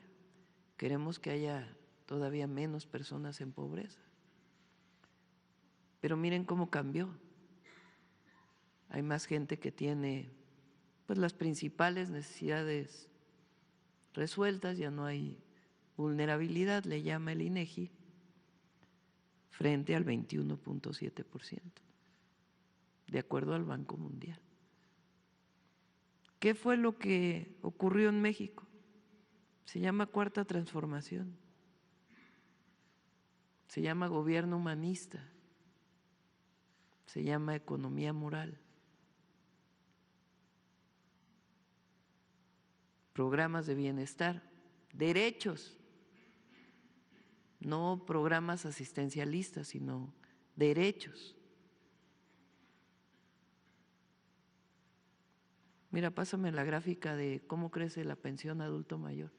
queremos que haya todavía menos personas en pobreza. Pero miren cómo cambió. Hay más gente que tiene pues las principales necesidades resueltas, ya no hay vulnerabilidad, le llama el INEGI, frente al 21.7%, de acuerdo al Banco Mundial. ¿Qué fue lo que ocurrió en México? Se llama Cuarta Transformación, se llama gobierno humanista, se llama economía moral, programas de bienestar, derechos, no programas asistencialistas, sino derechos. Mira, pásame la gráfica de cómo crece la pensión adulto mayor.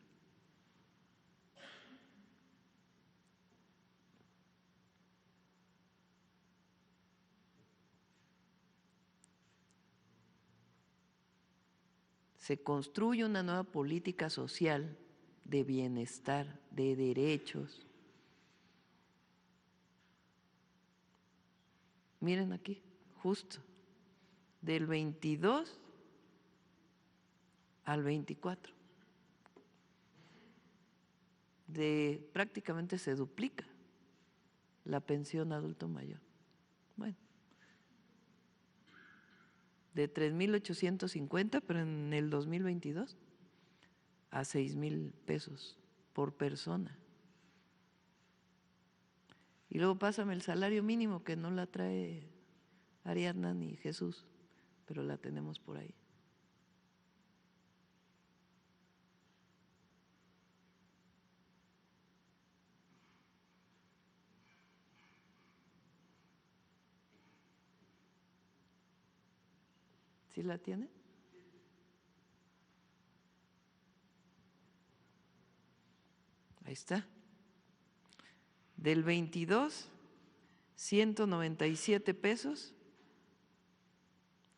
Se construye una nueva política social de bienestar, de derechos. Miren aquí, justo, del 22 al 24, prácticamente se duplica la pensión adulto mayor. Bueno, de 3,850, pero en el 2022 a 6,000 pesos por persona. Y luego pásame el salario mínimo, que no la trae Ariadna ni Jesús, pero la tenemos por ahí. ¿Sí la tiene? Ahí está. Del 22, 197 pesos,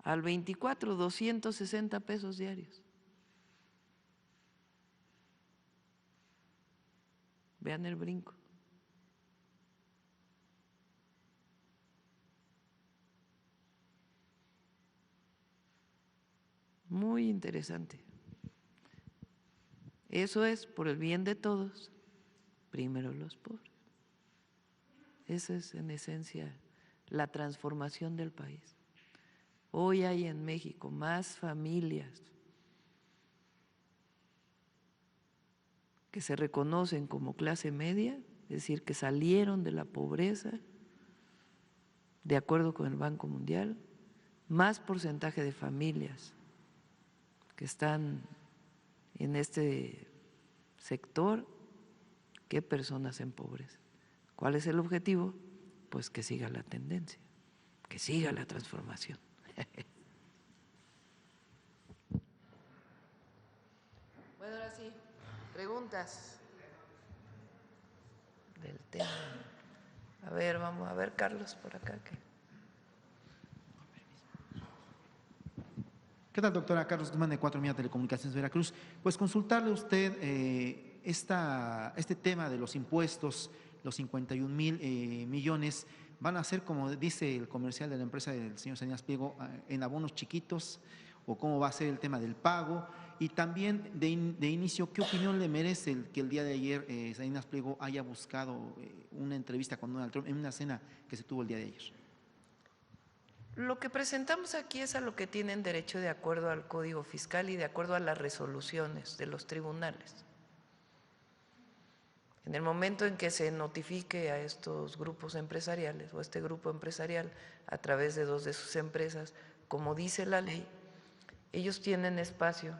al 24, 260 pesos diarios. Vean el brinco. Muy interesante. Eso es por el bien de todos, primero los pobres. Esa es en esencia la transformación del país. Hoy hay en México más familias que se reconocen como clase media, es decir, que salieron de la pobreza, de acuerdo con el Banco Mundial, más porcentaje de familias que están en este sector que personas en pobreza. ¿Cuál es el objetivo? Pues que siga la tendencia, que siga la transformación. Bueno, ahora sí, preguntas del tema. A ver, vamos a ver, Carlos, por acá. ¿Qué tal, doctora? Carlos Guzmán, de 4 Mía Telecomunicaciones Veracruz. Pues consultarle a usted este tema de los impuestos, los 51,000 millones, ¿van a ser, como dice el comercial de la empresa del señor Salinas Pliego, en abonos chiquitos? ¿O cómo va a ser el tema del pago? Y también, de inicio, ¿qué opinión le merece que el día de ayer Salinas Pliego haya buscado una entrevista con Donald Trump en una cena que se tuvo el día de ayer? Lo que presentamos aquí es a lo que tienen derecho de acuerdo al Código Fiscal y de acuerdo a las resoluciones de los tribunales. En el momento en que se notifique a estos grupos empresariales o a este grupo empresarial a través de 2 de sus empresas, como dice la ley, ellos tienen espacio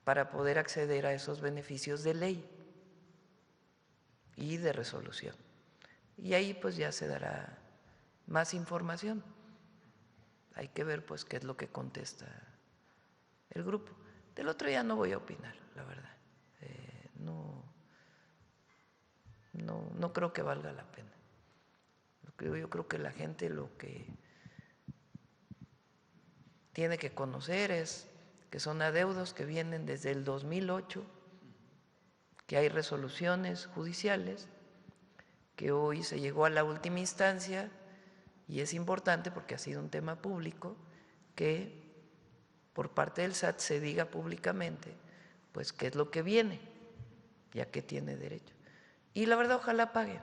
para poder acceder a esos beneficios de ley y de resolución. Y ahí pues ya se dará más información. Hay que ver pues qué es lo que contesta el grupo. Del otro ya no voy a opinar, la verdad. No creo que valga la pena. Yo creo que la gente lo que tiene que conocer es que son adeudos que vienen desde el 2008, que hay resoluciones judiciales, que hoy se llegó a la última instancia. Y es importante porque ha sido un tema público que por parte del SAT se diga públicamente pues qué es lo que viene, ya que tiene derecho. Y la verdad, ojalá paguen,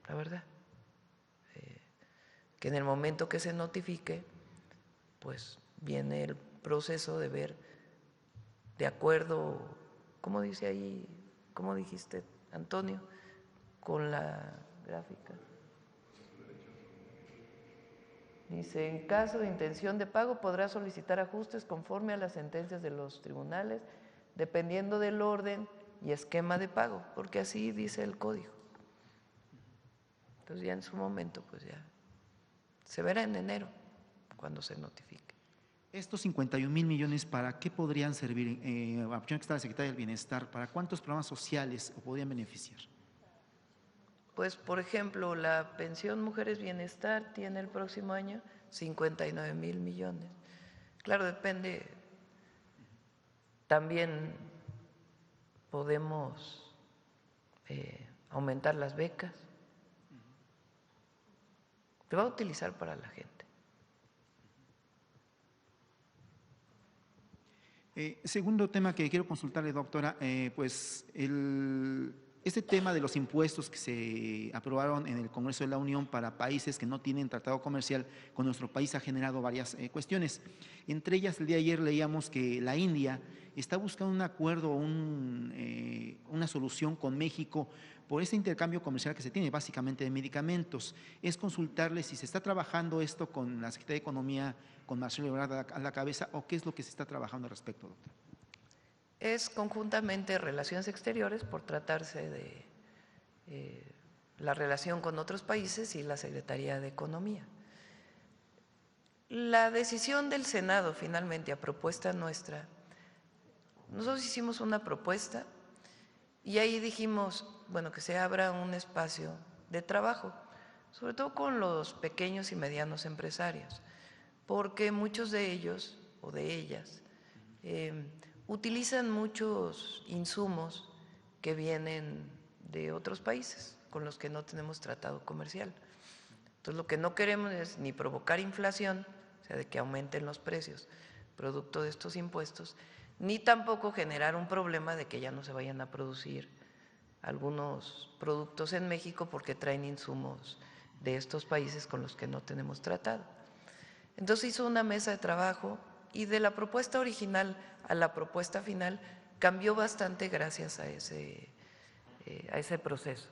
la verdad, que en el momento que se notifique, pues viene el proceso de ver de acuerdo, ¿cómo dice ahí? ¿Cómo dijiste, Antonio? Con la gráfica. Dice, en caso de intención de pago podrá solicitar ajustes conforme a las sentencias de los tribunales, dependiendo del orden y esquema de pago, porque así dice el código. Entonces ya en su momento, pues ya se verá en enero, cuando se notifique. Estos 51,000 millones, ¿para qué podrían servir? Aprovechando que está la Secretaría del Bienestar, ¿para cuántos programas sociales podrían beneficiar? Pues, por ejemplo, la pensión Mujeres Bienestar tiene el próximo año 59,000 millones. Claro, depende. También podemos aumentar las becas. Se va a utilizar para la gente. Segundo tema que quiero consultarle, doctora, pues este tema de los impuestos que se aprobaron en el Congreso de la Unión para países que no tienen tratado comercial con nuestro país ha generado varias cuestiones. Entre ellas, el día de ayer leíamos que la India está buscando un acuerdo, una solución con México por ese intercambio comercial que se tiene, básicamente de medicamentos. Es consultarle si se está trabajando esto con la Secretaría de Economía, con Marcelo Ebrard a la cabeza, o qué es lo que se está trabajando al respecto, doctor. Es conjuntamente Relaciones Exteriores, por tratarse de la relación con otros países, y la Secretaría de Economía. La decisión del Senado, finalmente, a propuesta nuestra, nosotros hicimos una propuesta y ahí dijimos, bueno, que se abra un espacio de trabajo, sobre todo con los pequeños y medianos empresarios, porque muchos de ellos o de ellas utilizan muchos insumos que vienen de otros países con los que no tenemos tratado comercial. Entonces, lo que no queremos es ni provocar inflación, o sea, de que aumenten los precios producto de estos impuestos, ni tampoco generar un problema de que ya no se vayan a producir algunos productos en México porque traen insumos de estos países con los que no tenemos tratado. Entonces hizo una mesa de trabajo y de la propuesta original a la propuesta final cambió bastante gracias a ese proceso.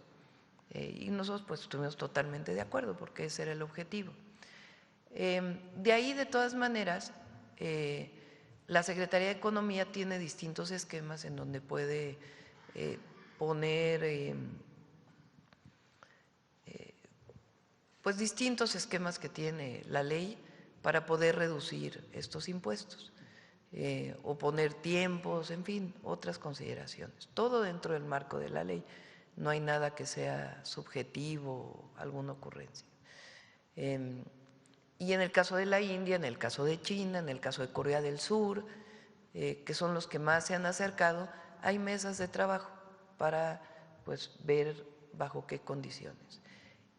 Y nosotros pues estuvimos totalmente de acuerdo porque ese era el objetivo. De ahí, de todas maneras, la Secretaría de Economía tiene distintos esquemas en donde puede poner pues distintos esquemas que tiene la ley para poder reducir estos impuestos, o poner tiempos, en fin, otras consideraciones. Todo dentro del marco de la ley, no hay nada que sea subjetivo, alguna ocurrencia. Y en el caso de la India, en el caso de China, en el caso de Corea del Sur, que son los que más se han acercado, hay mesas de trabajo para pues ver bajo qué condiciones.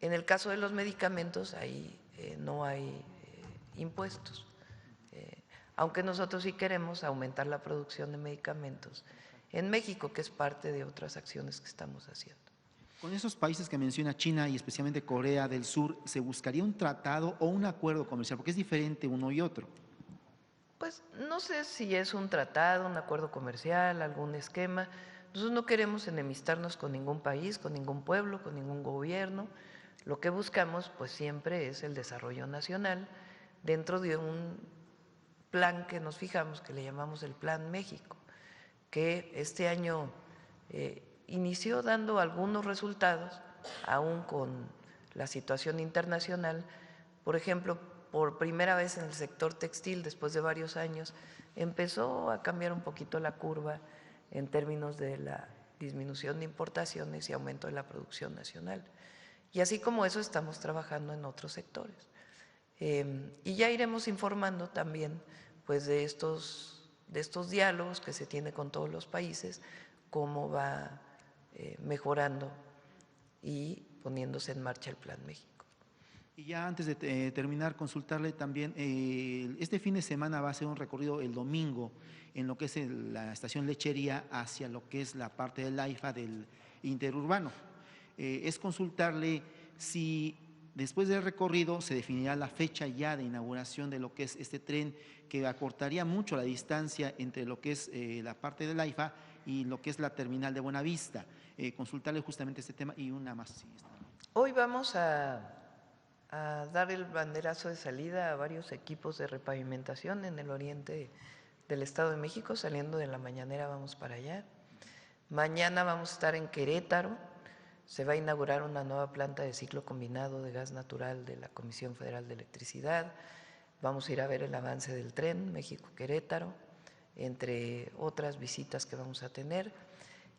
En el caso de los medicamentos, ahí no hay impuestos, aunque nosotros sí queremos aumentar la producción de medicamentos en México, que es parte de otras acciones que estamos haciendo. Con esos países que menciona, China y especialmente Corea del Sur, ¿se buscaría un tratado o un acuerdo comercial? Porque es diferente uno y otro. Pues no sé si es un tratado, un acuerdo comercial, algún esquema. Nosotros no queremos enemistarnos con ningún país, con ningún pueblo, con ningún gobierno. Lo que buscamos pues siempre es el desarrollo nacional dentro de un plan que nos fijamos, que le llamamos el Plan México, que este año inició dando algunos resultados, aún con la situación internacional. Por ejemplo, por primera vez en el sector textil, después de varios años, empezó a cambiar un poquito la curva en términos de la disminución de importaciones y aumento de la producción nacional. Y así como eso estamos trabajando en otros sectores. Y ya iremos informando también pues, de estos diálogos que se tiene con todos los países, cómo va mejorando y poniéndose en marcha el Plan México. Y ya antes de terminar, consultarle también, este fin de semana va a ser un recorrido el domingo en lo que es la estación Lechería hacia lo que es la parte del AIFA del interurbano. Es consultarle si después del recorrido se definirá la fecha ya de inauguración de lo que es este tren, que acortaría mucho la distancia entre lo que es la parte del AIFA y lo que es la terminal de Buenavista. Consultarle justamente este tema y una más. Sí, hoy vamos a dar el banderazo de salida a varios equipos de repavimentación en el oriente del Estado de México. Saliendo de la mañanera vamos para allá. Mañana vamos a estar en Querétaro. Se va a inaugurar una nueva planta de ciclo combinado de gas natural de la Comisión Federal de Electricidad. Vamos a ir a ver el avance del tren México-Querétaro, entre otras visitas que vamos a tener.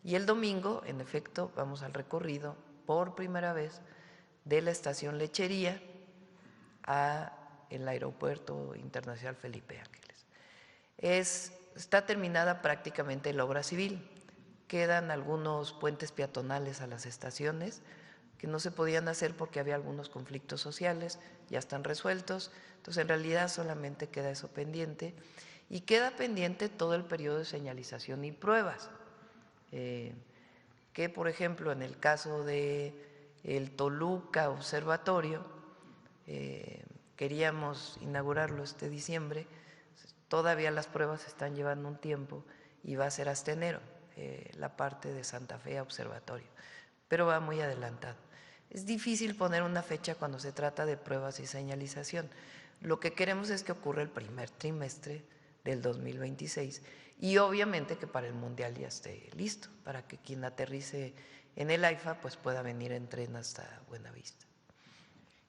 Y el domingo, en efecto, vamos al recorrido por primera vez de la estación Lechería a el Aeropuerto Internacional Felipe Ángeles. Está terminada prácticamente la obra civil. Quedan algunos puentes peatonales a las estaciones que no se podían hacer porque había algunos conflictos sociales, ya están resueltos. Entonces, en realidad solamente queda eso pendiente. Y queda pendiente todo el periodo de señalización y pruebas. que, por ejemplo, en el caso de el Toluca Observatorio, queríamos inaugurarlo este diciembre, todavía las pruebas están llevando un tiempo y va a ser hasta enero, la parte de Santa Fe Observatorio, pero va muy adelantado. Es difícil poner una fecha cuando se trata de pruebas y señalización. Lo que queremos es que ocurra el primer trimestre del 2026 y obviamente que para el Mundial ya esté listo, para que quien aterrice en el AIFA pues pueda venir en tren hasta Buenavista.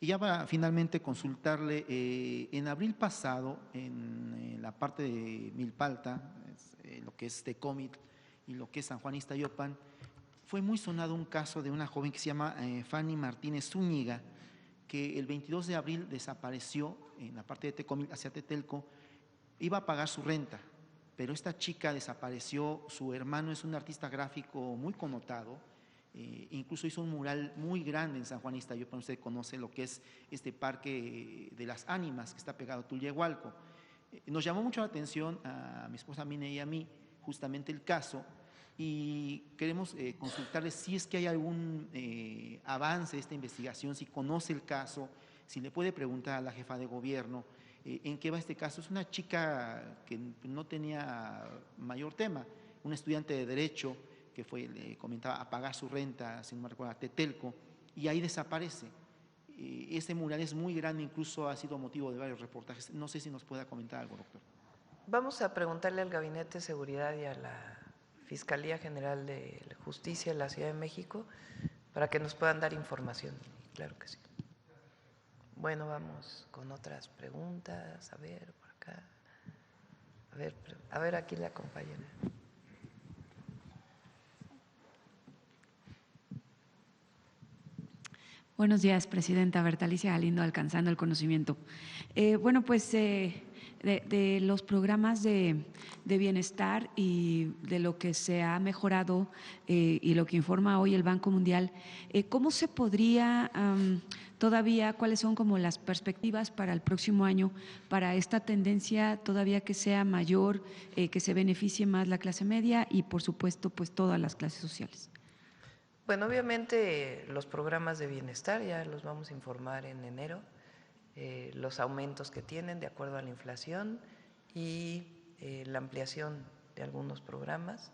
Y ya para finalmente consultarle, en abril pasado, en la parte de Milpalta, lo que es Tecómitl y lo que es San Juan Ixtayopan, fue muy sonado un caso de una joven que se llama Fanny Martínez Zúñiga, que el 22 de abril desapareció en la parte de Tecómitl hacia Tetelco, iba a pagar su renta, pero esta chica desapareció. Su hermano es un artista gráfico muy connotado, incluso hizo un mural muy grande en San Juan Ixtayopan. Usted conoce lo que es este parque de las ánimas que está pegado a Tulyehualco. Nos llamó mucho la atención a mi esposa Mine y a mí justamente el caso, y queremos consultarle si es que hay algún avance de esta investigación, si conoce el caso, si le puede preguntar a la jefa de gobierno en qué va este caso. Es una chica que no tenía mayor tema, un estudiante de Derecho que fue, le comentaba, a pagar su renta, si no me recuerdo, a Tetelco, y ahí desaparece. Ese mural es muy grande, incluso ha sido motivo de varios reportajes. No sé si nos pueda comentar algo, doctor. Vamos a preguntarle al Gabinete de Seguridad y a la Fiscalía General de Justicia de la Ciudad de México para que nos puedan dar información. Claro que sí. Bueno, vamos con otras preguntas. A ver, por acá. A ver aquí la compañera. Buenos días, Presidenta. Bertalicia Galindo, Alcanzando el Conocimiento. Bueno, pues de los programas de bienestar y de lo que se ha mejorado y lo que informa hoy el Banco Mundial, ¿cómo se podría todavía, cuáles son como las perspectivas para el próximo año para esta tendencia todavía que sea mayor, que se beneficie más la clase media y por supuesto pues todas las clases sociales? Bueno, obviamente los programas de bienestar ya los vamos a informar en enero, los aumentos que tienen de acuerdo a la inflación y la ampliación de algunos programas.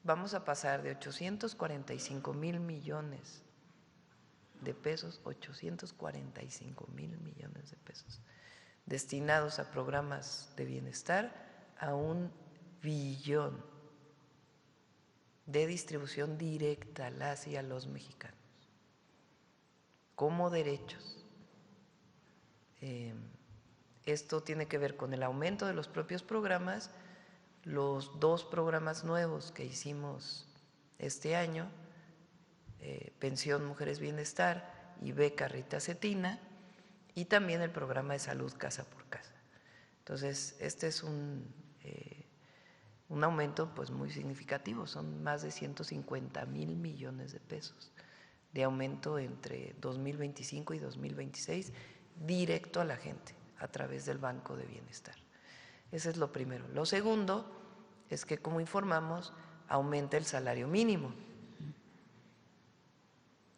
Vamos a pasar de 845,000 millones de pesos, 845,000 millones de pesos destinados a programas de bienestar a 1 billón de distribución directa a las y a los mexicanos, como derechos. Esto tiene que ver con el aumento de los propios programas, los 2 programas nuevos que hicimos este año, Pensión Mujeres Bienestar y Beca Rita Cetina, y también el programa de salud Casa por Casa. Entonces, este es un aumento pues muy significativo, son más de 150,000 millones de pesos de aumento entre 2025 y 2026 directo a la gente a través del Banco de Bienestar. Ese es lo primero. Lo segundo es que, como informamos, aumenta el salario mínimo.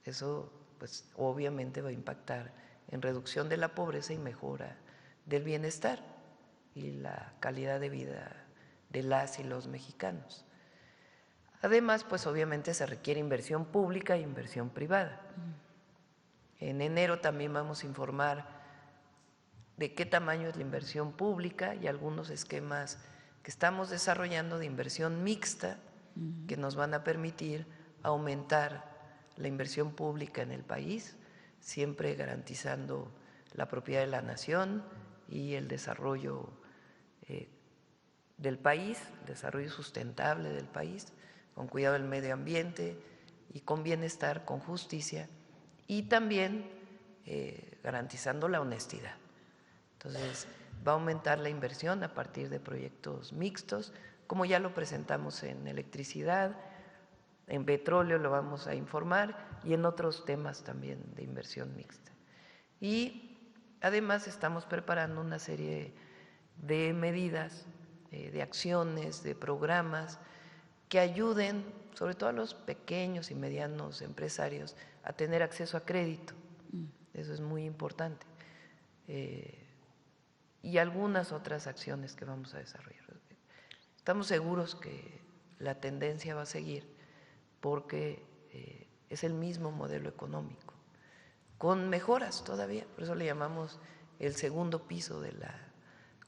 Eso pues obviamente va a impactar en reducción de la pobreza y mejora del bienestar y la calidad de vida de las y los mexicanos. Además, pues obviamente se requiere inversión pública e inversión privada. En enero también vamos a informar de qué tamaño es la inversión pública y algunos esquemas que estamos desarrollando de inversión mixta que nos van a permitir aumentar la inversión pública en el país, siempre garantizando la propiedad de la nación y el desarrollo del país, desarrollo sustentable del país, con cuidado del medio ambiente y con bienestar, con justicia y también garantizando la honestidad. Entonces, va a aumentar la inversión a partir de proyectos mixtos, como ya lo presentamos en electricidad, en petróleo lo vamos a informar y en otros temas también de inversión mixta. Y además estamos preparando una serie de medidas, de acciones, de programas que ayuden, sobre todo a los pequeños y medianos empresarios, a tener acceso a crédito. Eso es muy importante. Y algunas otras acciones que vamos a desarrollar. Estamos seguros que la tendencia va a seguir porque es el mismo modelo económico, con mejoras todavía, por eso le llamamos el segundo piso de la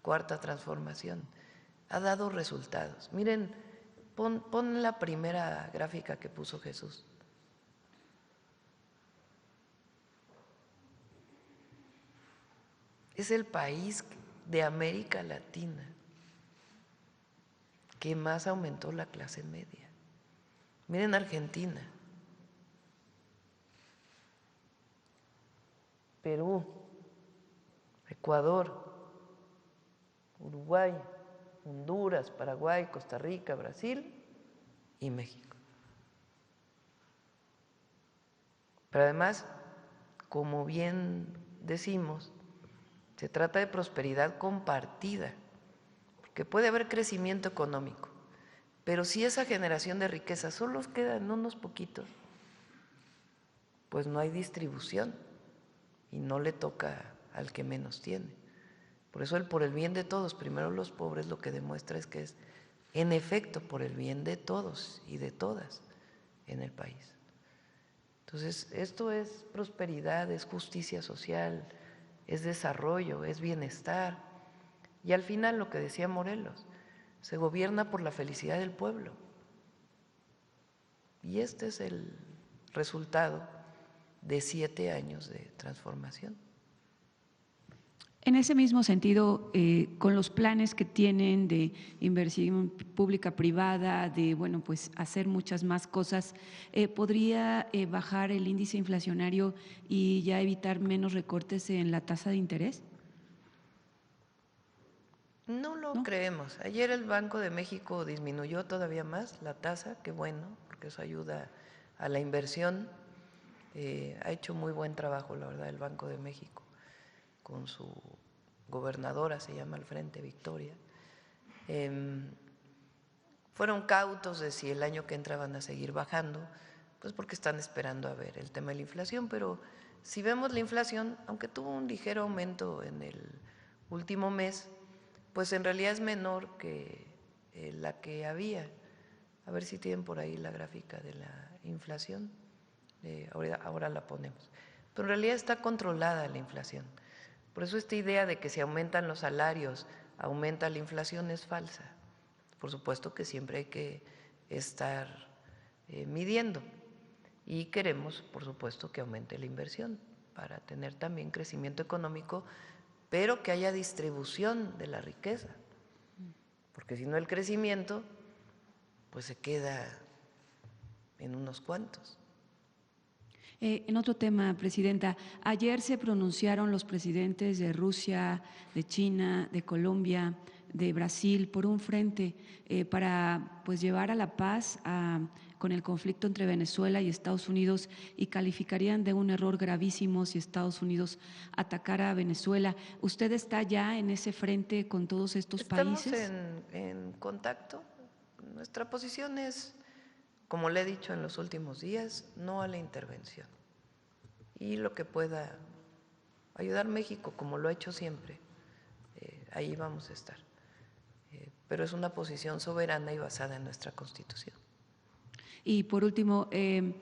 cuarta transformación. Ha dado resultados. Miren, pon la primera gráfica que puso Jesús. Es el país de América Latina que más aumentó la clase media. Miren Argentina, Perú, Ecuador, Uruguay, Honduras, Paraguay, Costa Rica, Brasil y México. Pero además, como bien decimos, se trata de prosperidad compartida, porque puede haber crecimiento económico, pero si esa generación de riqueza solo queda en unos poquitos, pues no hay distribución y no le toca al que menos tiene. Por eso el por el bien de todos, primero los pobres, lo que demuestra es que es en efecto por el bien de todos y de todas en el país. Entonces, esto es prosperidad, es justicia social, es desarrollo, es bienestar. Y al final, lo que decía Morelos, se gobierna por la felicidad del pueblo. Y este es el resultado de 7 años de transformación. En ese mismo sentido, con los planes que tienen de inversión pública-privada, de bueno, pues hacer muchas más cosas, ¿podría bajar el índice inflacionario y ya evitar menos recortes en la tasa de interés? No lo creemos. Ayer el Banco de México disminuyó todavía más la tasa, qué bueno, porque eso ayuda a la inversión. Ha hecho muy buen trabajo, la verdad, el Banco de México, con su gobernadora, se llama al frente, Victoria. Fueron cautos de si el año que entra van a seguir bajando, pues porque están esperando a ver el tema de la inflación, pero si vemos la inflación, aunque tuvo un ligero aumento en el último mes, pues en realidad es menor que la que había. A ver si tienen por ahí la gráfica de la inflación. Ahora la ponemos. Pero en realidad está controlada la inflación. Por eso esta idea de que si aumentan los salarios, aumenta la inflación es falsa. Por supuesto que siempre hay que estar midiendo. Y queremos, por supuesto, que aumente la inversión para tener también crecimiento económico, pero que haya distribución de la riqueza. Porque si no el crecimiento, pues se queda en unos cuantos. En otro tema, Presidenta, ayer se pronunciaron los presidentes de Rusia, de China, de Colombia, de Brasil por un frente para pues llevar a la paz con el conflicto entre Venezuela y Estados Unidos, y calificarían de un error gravísimo si Estados Unidos atacara a Venezuela. ¿Usted está ya en ese frente con todos estos países? Estamos en contacto. Nuestra posición es, como le he dicho en los últimos días, no a la intervención. Y lo que pueda ayudar México, como lo ha hecho siempre, ahí vamos a estar. Pero es una posición soberana y basada en nuestra Constitución. Y por último, en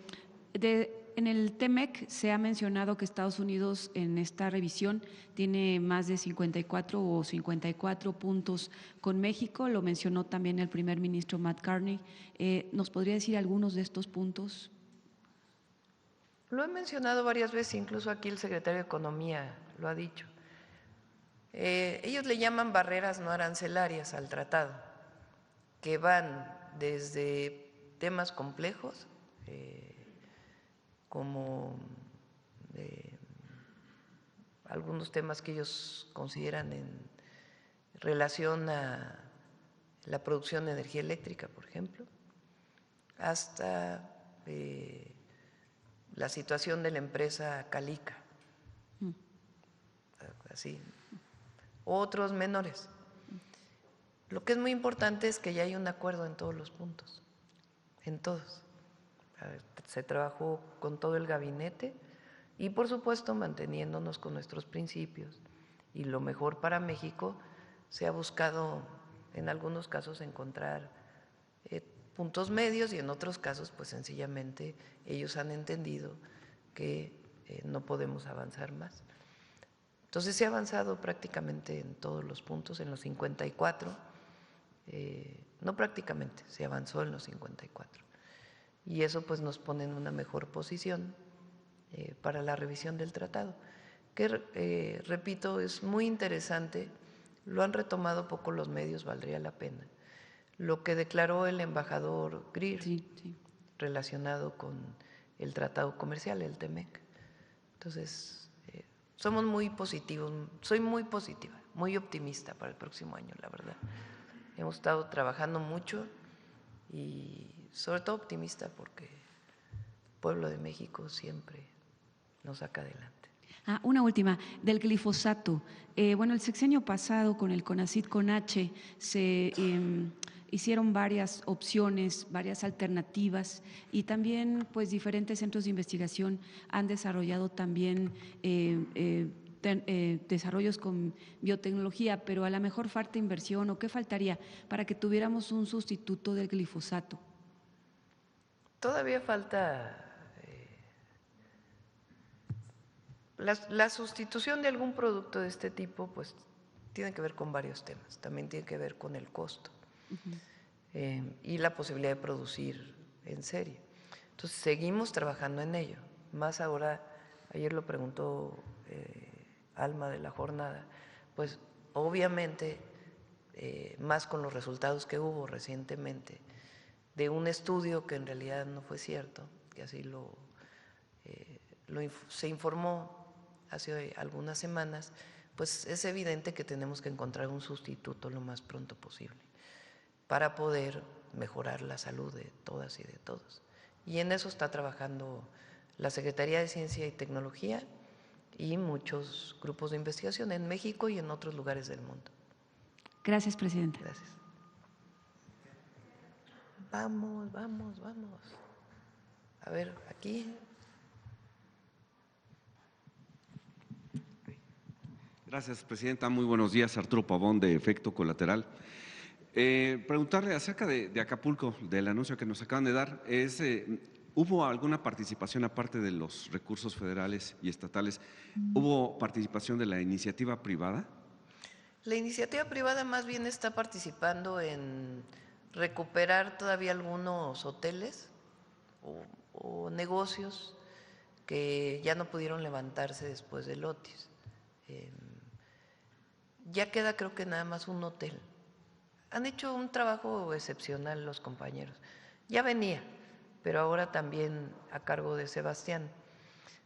el TEMEC se ha mencionado que Estados Unidos en esta revisión tiene más de 54 puntos con México, lo mencionó también el primer ministro Matt Carney. ¿Nos podría decir algunos de estos puntos? Lo he mencionado varias veces, incluso aquí el secretario de Economía lo ha dicho. Ellos le llaman barreras no arancelarias al tratado, que van desde temas complejos, como algunos temas que ellos consideran en relación a la producción de energía eléctrica, por ejemplo, hasta la situación de la empresa Calica, así, otros menores. Lo que es muy importante es que ya hay un acuerdo en todos los puntos. en todos. Se trabajó con todo el gabinete y, por supuesto, manteniéndonos con nuestros principios. Y lo mejor para México, se ha buscado en algunos casos encontrar puntos medios y en otros casos pues sencillamente ellos han entendido que no podemos avanzar más. Entonces se ha avanzado prácticamente en todos los puntos, en los 54, no prácticamente, se avanzó en los 54 y eso pues nos pone en una mejor posición para la revisión del tratado, que repito, es muy interesante, lo han retomado poco los medios, valdría la pena. Lo que declaró el embajador Greer relacionado con el tratado comercial, el TEMEC. Entonces, somos muy positivos, soy muy positiva, muy optimista para el próximo año, la verdad. Hemos estado trabajando mucho y sobre todo optimista porque el pueblo de México siempre nos saca adelante. Una última, del glifosato. Bueno, el sexenio pasado con el CONACYT con H se hicieron varias opciones, varias alternativas y también pues diferentes centros de investigación han desarrollado también desarrollos con biotecnología, pero a lo mejor falta inversión o qué faltaría para que tuviéramos un sustituto del glifosato. Todavía falta la sustitución de algún producto de este tipo, pues tiene que ver con varios temas, también tiene que ver con el costo y la posibilidad de producir en serie. Entonces seguimos trabajando en ello, más ahora, ayer lo preguntó Alma de la jornada, pues obviamente más con los resultados que hubo recientemente de un estudio que en realidad no fue cierto, que así se informó hace algunas semanas, pues es evidente que tenemos que encontrar un sustituto lo más pronto posible para poder mejorar la salud de todas y de todos. Y en eso está trabajando la Secretaría de Ciencia y Tecnología y muchos grupos de investigación en México y en otros lugares del mundo. Gracias, presidenta. Gracias. Vamos. A ver, aquí. Gracias, presidenta. Muy buenos días. Arturo Pavón, de Efecto Colateral. Preguntarle acerca de Acapulco, del anuncio que nos acaban de dar. ¿Hubo alguna participación, aparte de los recursos federales y estatales, hubo participación de la iniciativa privada? La iniciativa privada más bien está participando en recuperar todavía algunos hoteles o negocios que ya no pudieron levantarse después del Otis. Ya queda creo que nada más un hotel. Han hecho un trabajo excepcional los compañeros. Ya venía, pero ahora también a cargo de Sebastián.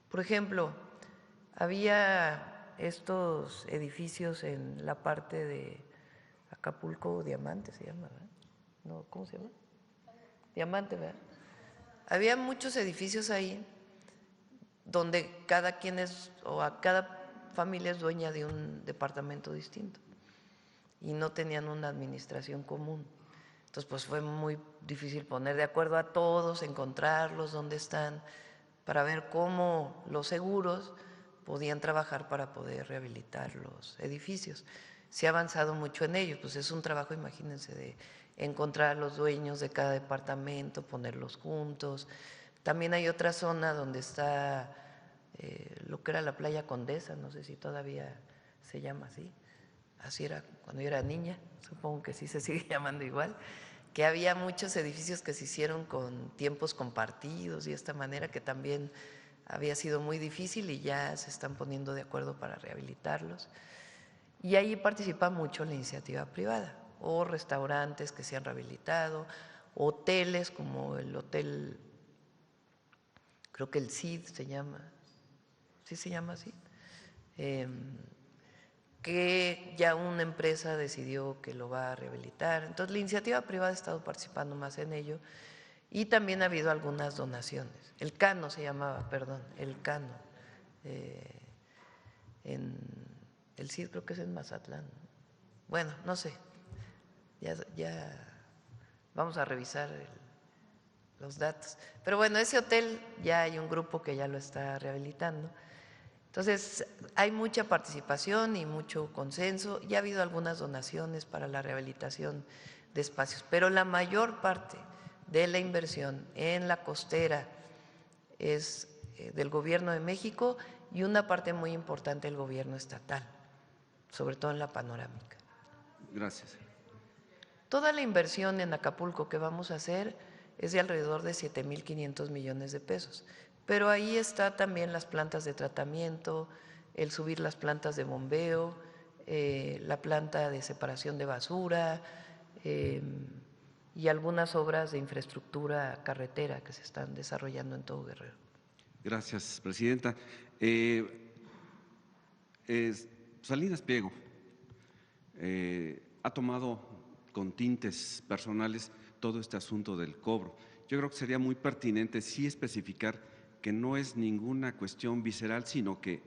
Por ejemplo, había estos edificios en la parte de Acapulco, Diamante se llama, ¿verdad? No, ¿cómo se llama? Diamante, ¿verdad? Había muchos edificios ahí donde cada quien cada familia es dueña de un departamento distinto y no tenían una administración común. Entonces, pues fue muy difícil poner de acuerdo a todos, encontrarlos, dónde están, para ver cómo los seguros podían trabajar para poder rehabilitar los edificios. Se ha avanzado mucho en ello, pues es un trabajo, imagínense, de encontrar a los dueños de cada departamento, ponerlos juntos. También hay otra zona donde está lo que era la playa Condesa, no sé si todavía se llama así. Así era cuando yo era niña, supongo que sí se sigue llamando igual, que había muchos edificios que se hicieron con tiempos compartidos y de esta manera que también había sido muy difícil y ya se están poniendo de acuerdo para rehabilitarlos. Y ahí participa mucho la iniciativa privada, o restaurantes que se han rehabilitado, hoteles como el hotel, creo que el CID se llama, ¿sí se llama así? Que ya una empresa decidió que lo va a rehabilitar. Entonces la iniciativa privada ha estado participando más en ello y también ha habido algunas donaciones. El Cano se llamaba, perdón, el Cano. El CID creo que es en Mazatlán. Bueno, no sé, ya vamos a revisar los datos. Pero bueno, ese hotel ya hay un grupo que ya lo está rehabilitando. Entonces, hay mucha participación y mucho consenso. Ya ha habido algunas donaciones para la rehabilitación de espacios, pero la mayor parte de la inversión en la costera es del Gobierno de México y una parte muy importante del Gobierno estatal, sobre todo en la panorámica. Gracias. Toda la inversión en Acapulco que vamos a hacer es de alrededor de 7,500 millones de pesos. Pero ahí está también las plantas de tratamiento, el subir las plantas de bombeo, la planta de separación de basura y algunas obras de infraestructura carretera que se están desarrollando en todo Guerrero. Gracias, presidenta. Salinas Pliego ha tomado con tintes personales todo este asunto del cobro. Yo creo que sería muy pertinente sí especificar que no es ninguna cuestión visceral, sino que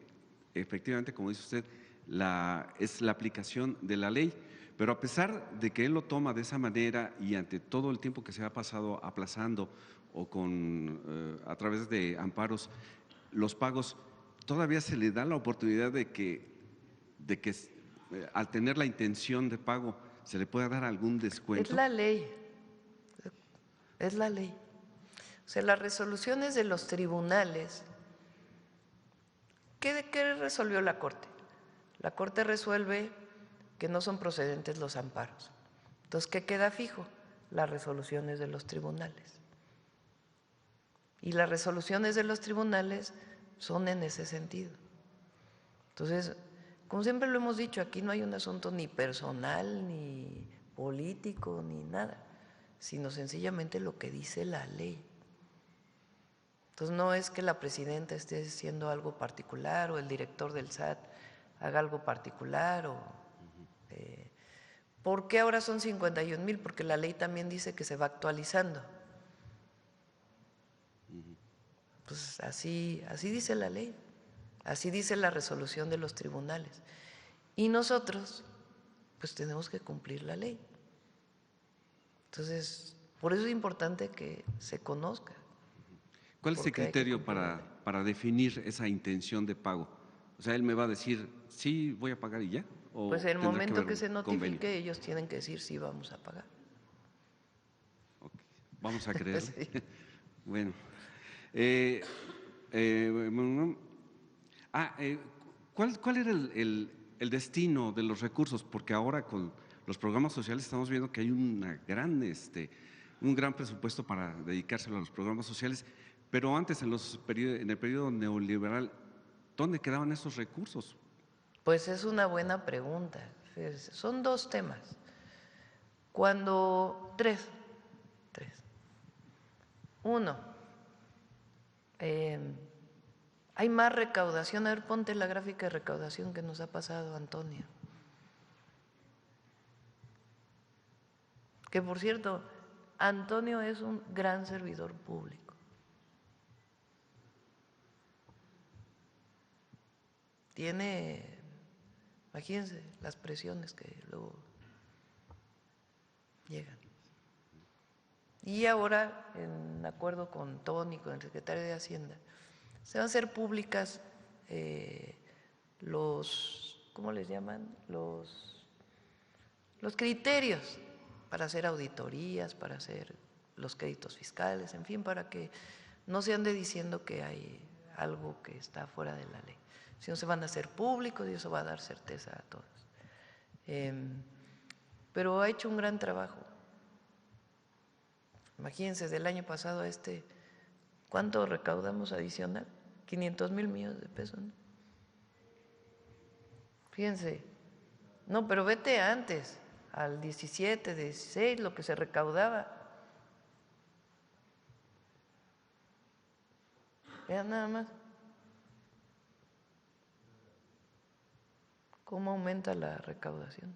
efectivamente, como dice usted, es la aplicación de la ley. Pero a pesar de que él lo toma de esa manera y ante todo el tiempo que se ha pasado aplazando o a través de amparos los pagos, todavía se le da la oportunidad de que al tener la intención de pago se le pueda dar algún descuento. Es la ley, es la ley. O sea, las resoluciones de los tribunales, ¿qué resolvió la Corte? La Corte resuelve que no son procedentes los amparos. Entonces, ¿qué queda fijo? Las resoluciones de los tribunales. Y las resoluciones de los tribunales son en ese sentido. Entonces, como siempre lo hemos dicho, aquí no hay un asunto ni personal, ni político, ni nada, sino sencillamente lo que dice la ley. Entonces, no es que la presidenta esté haciendo algo particular o el director del SAT haga algo particular. ¿Por qué ahora son 51,000? Porque la ley también dice que se va actualizando. Pues así dice la ley, así dice la resolución de los tribunales. Y nosotros, pues tenemos que cumplir la ley. Entonces, por eso es importante que se conozca. ¿Cuál es el criterio para definir esa intención de pago? O sea, él me va a decir, sí, voy a pagar y ya. ¿O pues en el momento que se notifique, convenio? ellos tienen que decir sí, vamos a pagar. Okay. Vamos a creerle. Sí. Bueno. ¿Cuál era el destino de los recursos? Porque ahora con los programas sociales estamos viendo que hay un gran presupuesto para dedicárselo a los programas sociales. Pero antes, en el periodo neoliberal, ¿dónde quedaban esos recursos? Pues es una buena pregunta. Son dos temas. Tres. Uno, hay más recaudación. A ver, ponte la gráfica de recaudación que nos ha pasado Antonio. Que por cierto, Antonio es un gran servidor público. Tiene, imagínense, las presiones que luego llegan. Y ahora, en acuerdo con Tony, con el secretario de Hacienda, se van a hacer públicas ¿cómo les llaman? Los criterios para hacer auditorías, para hacer los créditos fiscales, en fin, para que no se ande diciendo que hay algo que está fuera de la ley. Si no, se van a hacer públicos y eso va a dar certeza a todos. Pero ha hecho un gran trabajo. Imagínense, del año pasado a ¿cuánto recaudamos adicional? 500,000 millones de pesos, ¿no? Fíjense, no, pero vete antes, al 17, 16, lo que se recaudaba. Vean nada más. ¿Cómo aumenta la recaudación?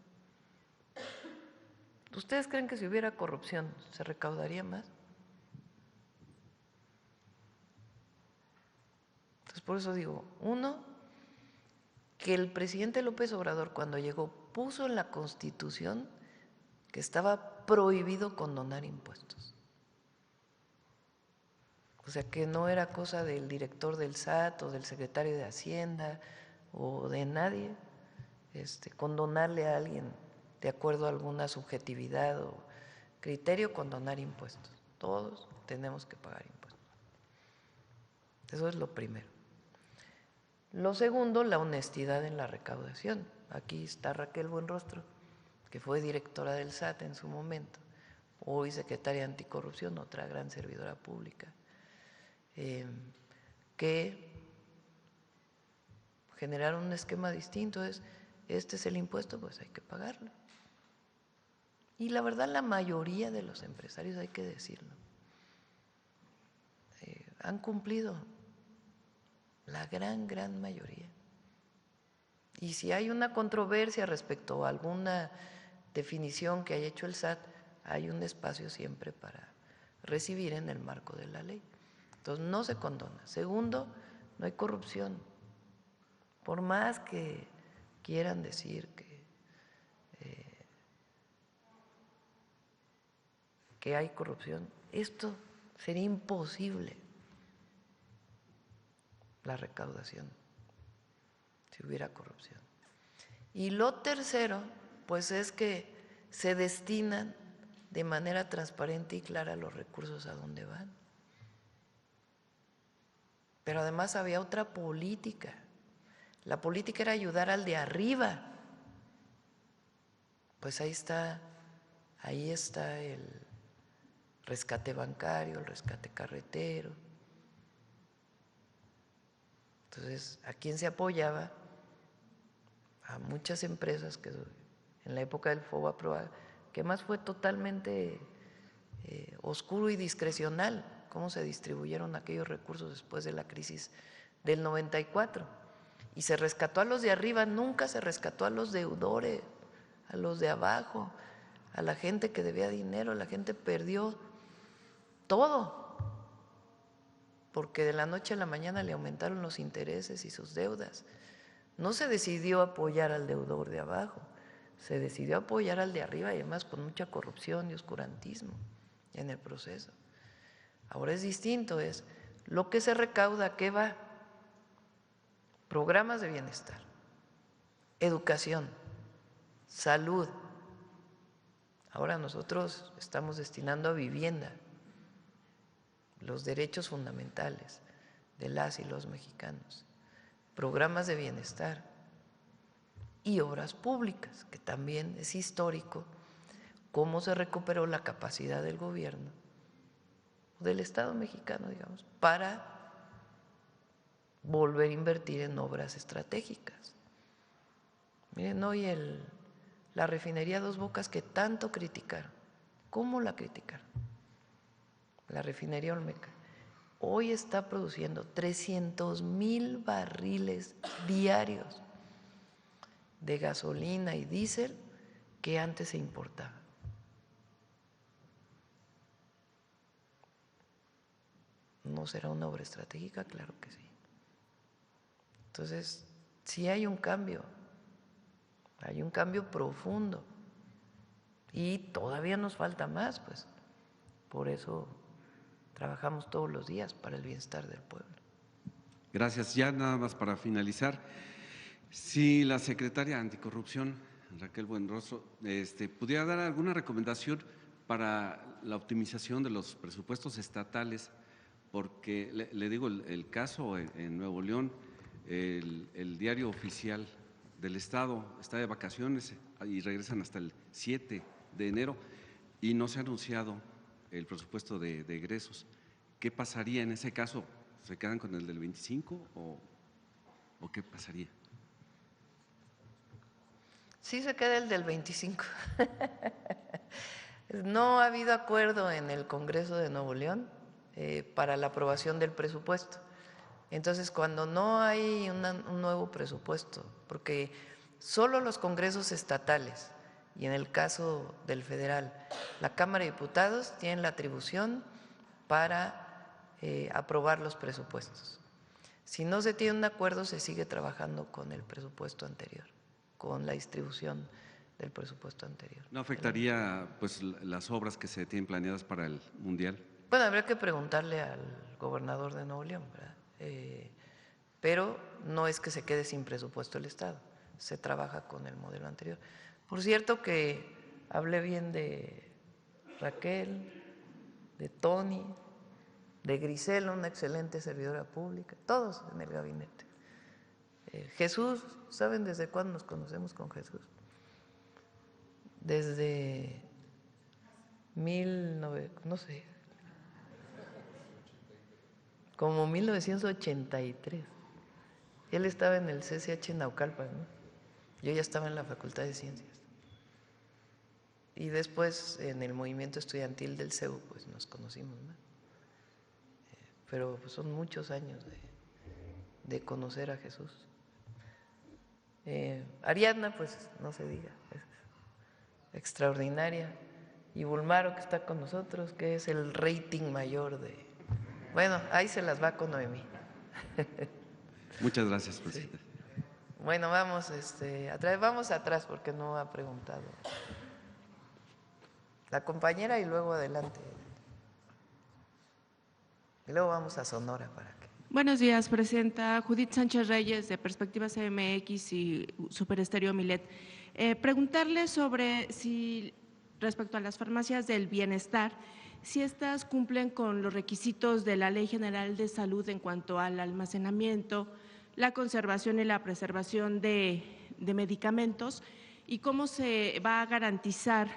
¿Ustedes creen que si hubiera corrupción se recaudaría más? Entonces, por eso digo, uno, que el presidente López Obrador cuando llegó puso en la Constitución que estaba prohibido condonar impuestos. O sea, que no era cosa del director del SAT o del secretario de Hacienda o de nadie condonarle a alguien de acuerdo a alguna subjetividad o criterio, condonar impuestos. Todos tenemos que pagar impuestos. Eso es lo primero. Lo segundo, la honestidad en la recaudación. Aquí está Raquel Buenrostro, que fue directora del SAT en su momento, hoy secretaria anticorrupción, otra gran servidora pública, que generaron un esquema distinto, este es el impuesto, pues hay que pagarlo. Y la verdad, la mayoría de los empresarios, hay que decirlo, han cumplido, la gran mayoría. Y si hay una controversia respecto a alguna definición que haya hecho el SAT, hay un espacio siempre para recibir en el marco de la ley. Entonces, no se condona. Segundo, no hay corrupción. Por más que quieran decir que hay corrupción, esto sería imposible, la recaudación, si hubiera corrupción. Y lo tercero, pues es que se destinan de manera transparente y clara los recursos a dónde van. Pero además había otra política. La política era ayudar al de arriba. Pues ahí está el rescate bancario, el rescate carretero. Entonces, ¿a quién se apoyaba? A muchas empresas que en la época del FOBAPROA, que más fue totalmente oscuro y discrecional, cómo se distribuyeron aquellos recursos después de la crisis del 94. Y se rescató a los de arriba, nunca se rescató a los deudores, a los de abajo, a la gente que debía dinero. La gente perdió todo, porque de la noche a la mañana le aumentaron los intereses y sus deudas. No se decidió apoyar al deudor de abajo, se decidió apoyar al de arriba, y además con mucha corrupción y oscurantismo en el proceso. Ahora es distinto, es lo que se recauda, ¿a qué va? Programas de bienestar, educación, salud. Ahora nosotros estamos destinando a vivienda, los derechos fundamentales de las y los mexicanos, programas de bienestar y obras públicas, que también es histórico cómo se recuperó la capacidad del gobierno, del Estado mexicano, digamos, para volver a invertir en obras estratégicas. Miren, hoy la refinería Dos Bocas, que tanto criticaron, ¿cómo la criticaron? La refinería Olmeca, hoy está produciendo 300,000 barriles diarios de gasolina y diésel que antes se importaba. ¿No será una obra estratégica? Claro que sí. Entonces, sí hay un cambio profundo, y todavía nos falta más, pues. Por eso trabajamos todos los días para el bienestar del pueblo. Gracias. Ya nada más para finalizar, si la secretaria anticorrupción, Raquel Buenrostro, pudiera dar alguna recomendación para la optimización de los presupuestos estatales, porque le digo, el caso en Nuevo León, el diario oficial del Estado está de vacaciones y regresan hasta el 7 de enero y no se ha anunciado el presupuesto de egresos. ¿Qué pasaría en ese caso? ¿Se quedan con el del 25 o qué pasaría? Sí, se queda el del 25. No ha habido acuerdo en el Congreso de Nuevo León para la aprobación del presupuesto. Entonces, cuando no hay un nuevo presupuesto, porque solo los congresos estatales, y en el caso del federal, la Cámara de Diputados tienen la atribución para aprobar los presupuestos. Si no se tiene un acuerdo, se sigue trabajando con el presupuesto anterior, con la distribución del presupuesto anterior. ¿No afectaría pues las obras que se tienen planeadas para el Mundial? Bueno, habría que preguntarle al gobernador de Nuevo León, ¿verdad? Pero no es que se quede sin presupuesto el Estado, se trabaja con el modelo anterior. Por cierto que hablé bien de Raquel, de Tony, de Grisela, una excelente servidora pública, todos en el gabinete. Jesús, ¿saben desde cuándo nos conocemos con Jesús? Desde no sé, como 1983. Él estaba en el CCH Naucalpan, ¿no? Yo ya estaba en la Facultad de Ciencias. Y después en el movimiento estudiantil del CEU, pues nos conocimos, ¿no? Pero pues, son muchos años de conocer a Jesús. Ariadna, pues no se diga, es extraordinaria. Y Bulmaro, que está con nosotros, que es el rating mayor de… Bueno, ahí se las va con Noemí. Muchas gracias, presidente. Sí. Bueno, vamos, vamos atrás porque no ha preguntado la compañera y luego adelante. Y luego vamos a Sonora para que… Buenos días, presidenta. Judith Sánchez Reyes, de Perspectivas MX y Super Estéreo Milet. Preguntarle sobre si, respecto a las farmacias del bienestar, si estas cumplen con los requisitos de la Ley General de Salud en cuanto al almacenamiento, la conservación y la preservación de medicamentos, y cómo se va a garantizar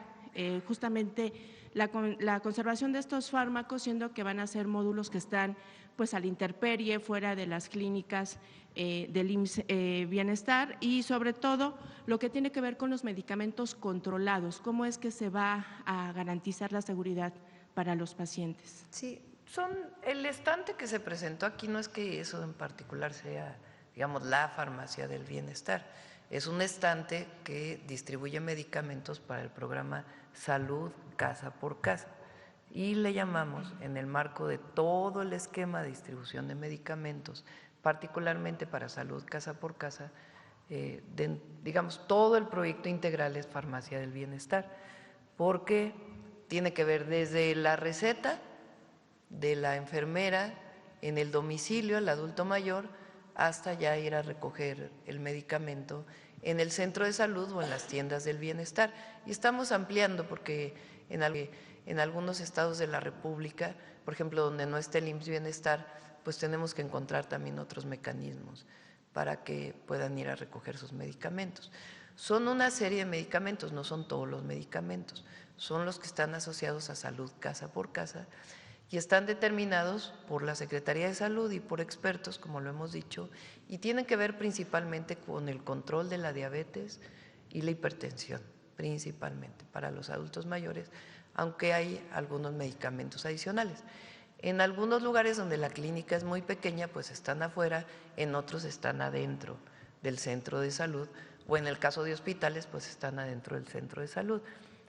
justamente la conservación de estos fármacos, siendo que van a ser módulos que están pues a la intemperie, fuera de las clínicas del IMSS Bienestar, y sobre todo lo que tiene que ver con los medicamentos controlados, cómo es que se va a garantizar la seguridad para los pacientes. Sí, el estante que se presentó aquí no es que eso en particular sea, digamos, la farmacia del bienestar, es un estante que distribuye medicamentos para el programa Salud Casa por Casa, y le llamamos, en el marco de todo el esquema de distribución de medicamentos, particularmente para Salud Casa por Casa, digamos, todo el proyecto integral es farmacia del bienestar, porque tiene que ver desde la receta de la enfermera en el domicilio, el adulto mayor, hasta ya ir a recoger el medicamento en el centro de salud o en las tiendas del bienestar. Y estamos ampliando porque en algunos estados de la República, por ejemplo, donde no esté el IMSS Bienestar, pues tenemos que encontrar también otros mecanismos para que puedan ir a recoger sus medicamentos. Son una serie de medicamentos, no son todos los medicamentos, son los que están asociados a Salud Casa por Casa y están determinados por la Secretaría de Salud y por expertos, como lo hemos dicho, y tienen que ver principalmente con el control de la diabetes y la hipertensión, principalmente para los adultos mayores, aunque hay algunos medicamentos adicionales. En algunos lugares donde la clínica es muy pequeña, pues están afuera, en otros están adentro del centro de salud, o en el caso de hospitales, pues están adentro del centro de salud.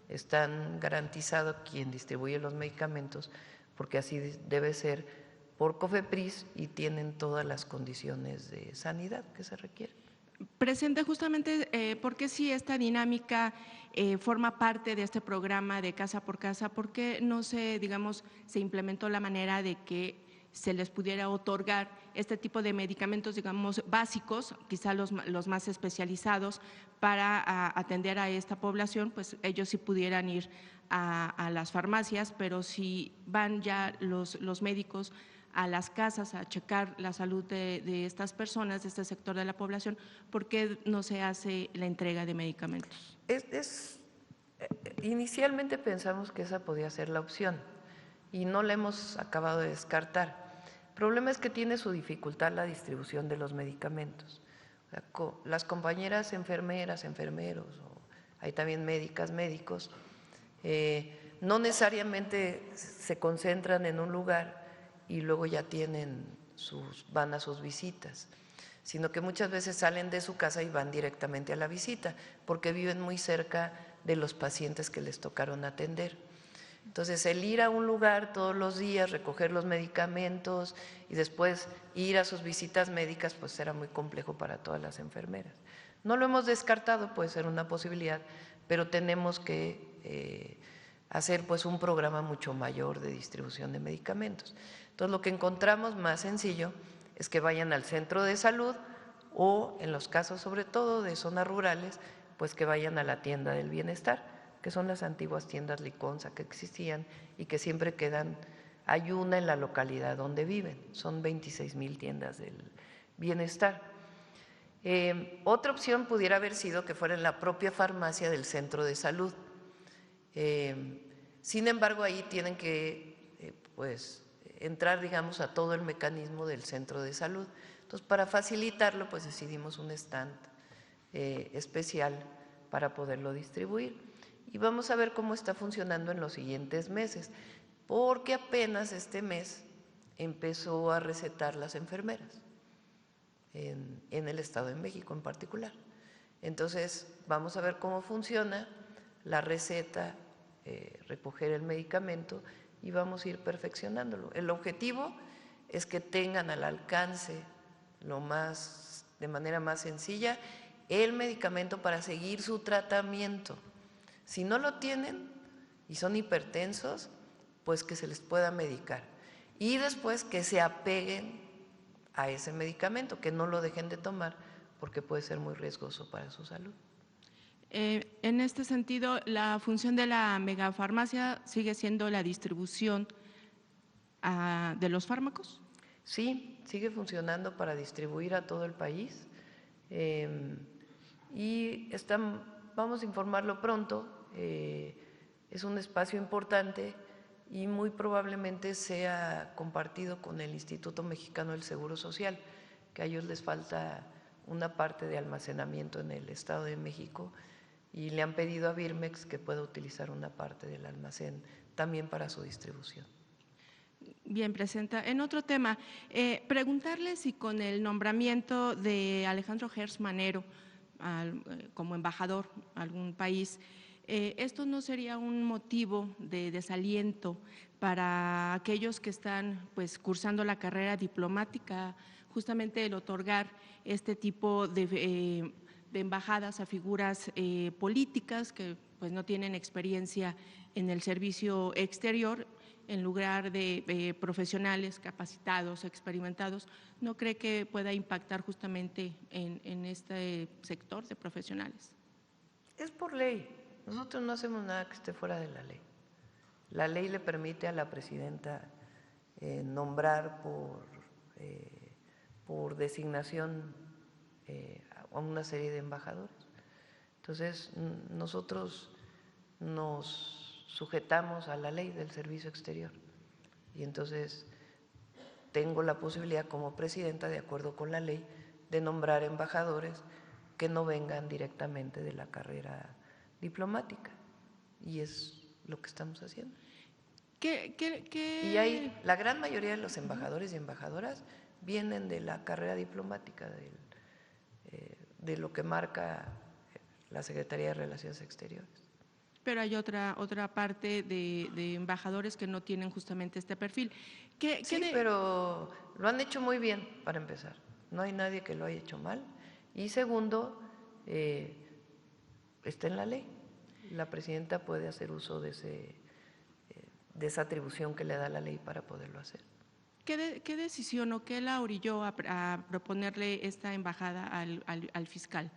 Están garantizados quien distribuye los medicamentos, porque así debe ser por COFEPRIS y tienen todas las condiciones de sanidad que se requieren. Presidente, justamente, ¿por qué si esta dinámica forma parte de este programa de casa por casa? ¿Por qué no se implementó la manera de que se les pudiera otorgar este tipo de medicamentos, digamos, básicos, quizá los más especializados, para atender a esta población? Pues ellos sí pudieran ir a las farmacias, pero si van ya los médicos a las casas a checar la salud de estas personas, de este sector de la población, ¿por qué no se hace la entrega de medicamentos? Inicialmente pensamos que esa podía ser la opción y no la hemos acabado de descartar. El problema es que tiene su dificultad la distribución de los medicamentos. Las compañeras enfermeras, enfermeros, o hay también médicas, médicos, no necesariamente se concentran en un lugar y luego ya van a sus visitas, sino que muchas veces salen de su casa y van directamente a la visita, porque viven muy cerca de los pacientes que les tocaron atender. Entonces, el ir a un lugar todos los días, recoger los medicamentos y después ir a sus visitas médicas, pues era muy complejo para todas las enfermeras. No lo hemos descartado, puede ser una posibilidad, pero tenemos que hacer pues un programa mucho mayor de distribución de medicamentos. Entonces lo que encontramos más sencillo es que vayan al centro de salud o en los casos sobre todo de zonas rurales, pues que vayan a la tienda del bienestar, que son las antiguas tiendas Liconza que existían y que siempre quedan, hay una en la localidad donde viven, son 26,000 tiendas del bienestar. Otra opción pudiera haber sido que fuera en la propia farmacia del centro de salud. Sin embargo, ahí tienen que pues entrar, digamos, a todo el mecanismo del centro de salud. Entonces, para facilitarlo, pues decidimos un stand especial para poderlo distribuir. Y vamos a ver cómo está funcionando en los siguientes meses, porque apenas este mes empezó a recetar las enfermeras, en el Estado de México en particular. Entonces, vamos a ver cómo funciona la receta, recoger el medicamento y vamos a ir perfeccionándolo. El objetivo es que tengan al alcance de manera más sencilla el medicamento para seguir su tratamiento. Si no lo tienen y son hipertensos, pues que se les pueda medicar y después que se apeguen a ese medicamento, que no lo dejen de tomar porque puede ser muy riesgoso para su salud. En este sentido, la función de la megafarmacia sigue siendo la distribución de los fármacos. Sí, sigue funcionando para distribuir a todo el país y vamos a informarlo pronto. Es un espacio importante y muy probablemente sea compartido con el Instituto Mexicano del Seguro Social, que a ellos les falta una parte de almacenamiento en el Estado de México y le han pedido a Birmex que pueda utilizar una parte del almacén también para su distribución. Bien, Presidenta. En otro tema, preguntarle si con el nombramiento de Alejandro Gertz Manero como embajador a algún país, ¿esto no sería un motivo de desaliento para aquellos que están pues cursando la carrera diplomática, justamente el otorgar este tipo de embajadas a figuras políticas que pues no tienen experiencia en el servicio exterior, en lugar de profesionales capacitados, experimentados? ¿No cree que pueda impactar justamente en este sector de profesionales? Es por ley. Nosotros no hacemos nada que esté fuera de la ley. La ley le permite a la presidenta nombrar por designación a una serie de embajadores. Entonces, nosotros nos sujetamos a la ley del servicio exterior y entonces tengo la posibilidad como presidenta, de acuerdo con la ley, de nombrar embajadores que no vengan directamente de la carrera diplomática y es lo que estamos haciendo. Y hay, la gran mayoría de los embajadores y embajadoras vienen de la carrera diplomática, de lo que marca la Secretaría de Relaciones Exteriores. Pero hay otra parte de embajadores que no tienen justamente este perfil. Sí, pero lo han hecho muy bien, para empezar. No hay nadie que lo haya hecho mal. Y segundo, está en la ley. La presidenta puede hacer uso de esa atribución que le da la ley para poderlo hacer. ¿Qué decisión o qué la orilló a proponerle esta embajada al fiscal?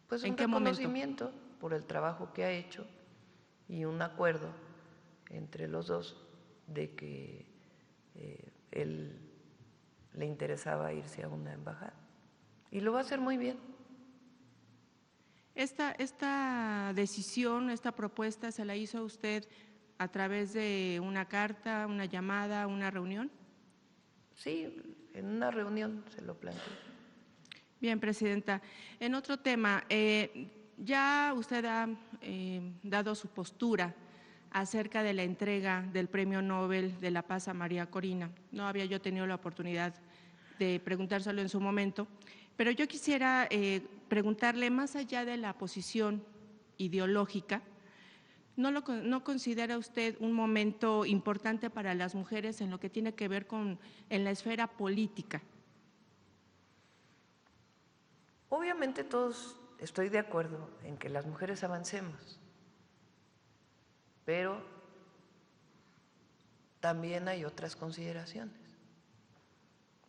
Pues ¿En un qué reconocimiento momento? por el trabajo que ha hecho y un acuerdo entre los dos de que él le interesaba irse a una embajada. Y lo va a hacer muy bien. Esta decisión, esta propuesta, ¿se la hizo usted a través de una carta, una llamada, una reunión? Sí, en una reunión se lo planteó. Bien, Presidenta. En otro tema, ya usted ha dado su postura acerca de la entrega del Premio Nobel de la Paz a María Corina. No había yo tenido la oportunidad de preguntárselo en su momento, pero yo quisiera preguntarle, más allá de la posición ideológica, ¿no considera usted un momento importante para las mujeres en lo que tiene que ver en la esfera política? Obviamente todos estoy de acuerdo en que las mujeres avancemos, pero también hay otras consideraciones.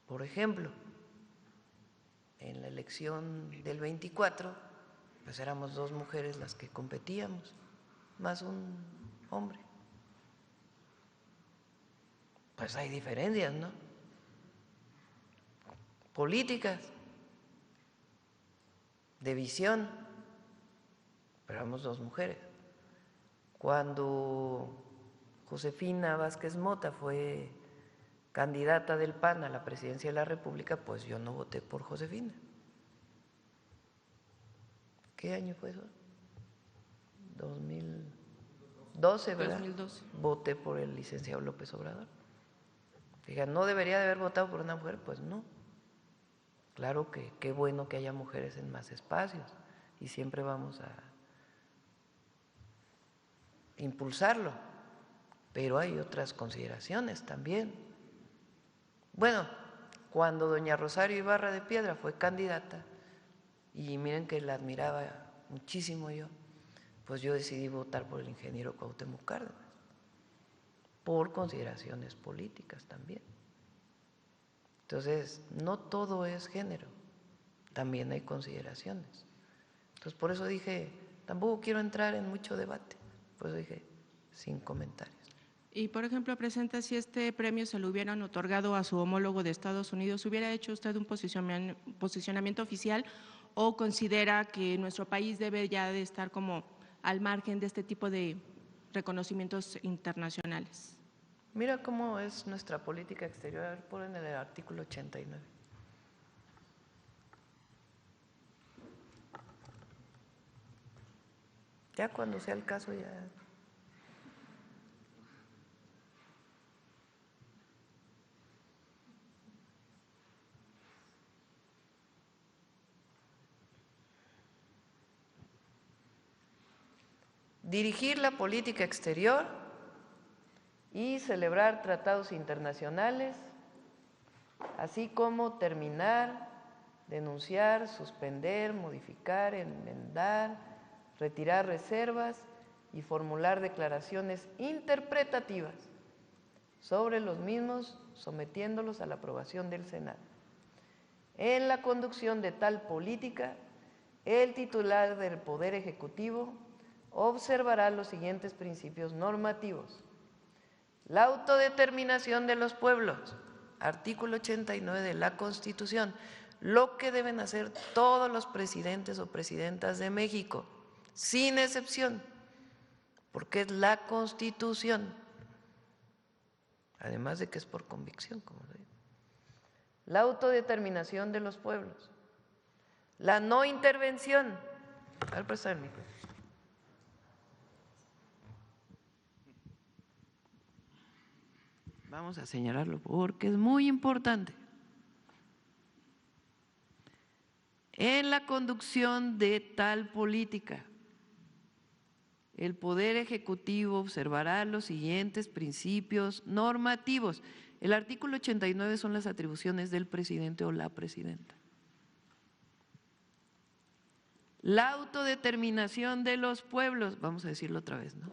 Por ejemplo, en la elección del 24, pues éramos 2 mujeres las que competíamos, más un hombre. Pues hay diferencias, ¿no? Políticas, de visión, pero éramos 2 mujeres. Cuando Josefina Vázquez Mota fue candidata del PAN a la presidencia de la República, pues yo no voté por Josefina. ¿Qué año fue eso? 2012, ¿verdad? 2012. Voté por el licenciado López Obrador. Digan, ¿no debería de haber votado por una mujer? Pues no. Claro que qué bueno que haya mujeres en más espacios y siempre vamos a impulsarlo, pero hay otras consideraciones también. Bueno, cuando doña Rosario Ibarra de Piedra fue candidata, y miren que la admiraba muchísimo yo, pues yo decidí votar por el ingeniero Cuauhtémoc Cárdenas, por consideraciones políticas también. Entonces, no todo es género, también hay consideraciones. Entonces, por eso dije, tampoco quiero entrar en mucho debate, por eso dije, sin comentarios. Y, por ejemplo, presenta, si este premio se lo hubieran otorgado a su homólogo de Estados Unidos, ¿hubiera hecho usted un posicionamiento oficial o considera que nuestro país debe ya de estar como al margen de este tipo de reconocimientos internacionales? Mira cómo es nuestra política exterior, ponen en el artículo 89. Ya cuando sea el caso, ya. Dirigir la política exterior y celebrar tratados internacionales, así como terminar, denunciar, suspender, modificar, enmendar, retirar reservas y formular declaraciones interpretativas sobre los mismos, sometiéndolos a la aprobación del Senado. En la conducción de tal política, el titular del Poder Ejecutivo observará los siguientes principios normativos: la autodeterminación de los pueblos, artículo 89 de la Constitución, lo que deben hacer todos los presidentes o presidentas de México, sin excepción, porque es la Constitución, además de que es por convicción, como lo digo. La autodeterminación de los pueblos, la no intervención. A ver, presta el micrófono. Vamos a señalarlo porque es muy importante. En la conducción de tal política, el Poder Ejecutivo observará los siguientes principios normativos. El artículo 89 son las atribuciones del presidente o la presidenta. La autodeterminación de los pueblos, vamos a decirlo otra vez, ¿no?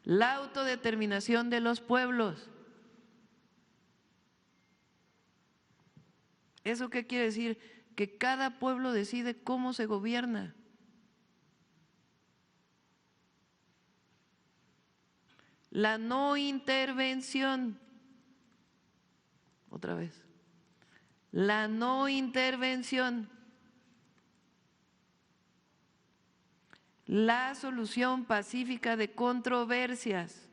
La autodeterminación de los pueblos. ¿Eso qué quiere decir? Que cada pueblo decide cómo se gobierna. La no intervención, otra vez, la no intervención, la solución pacífica de controversias,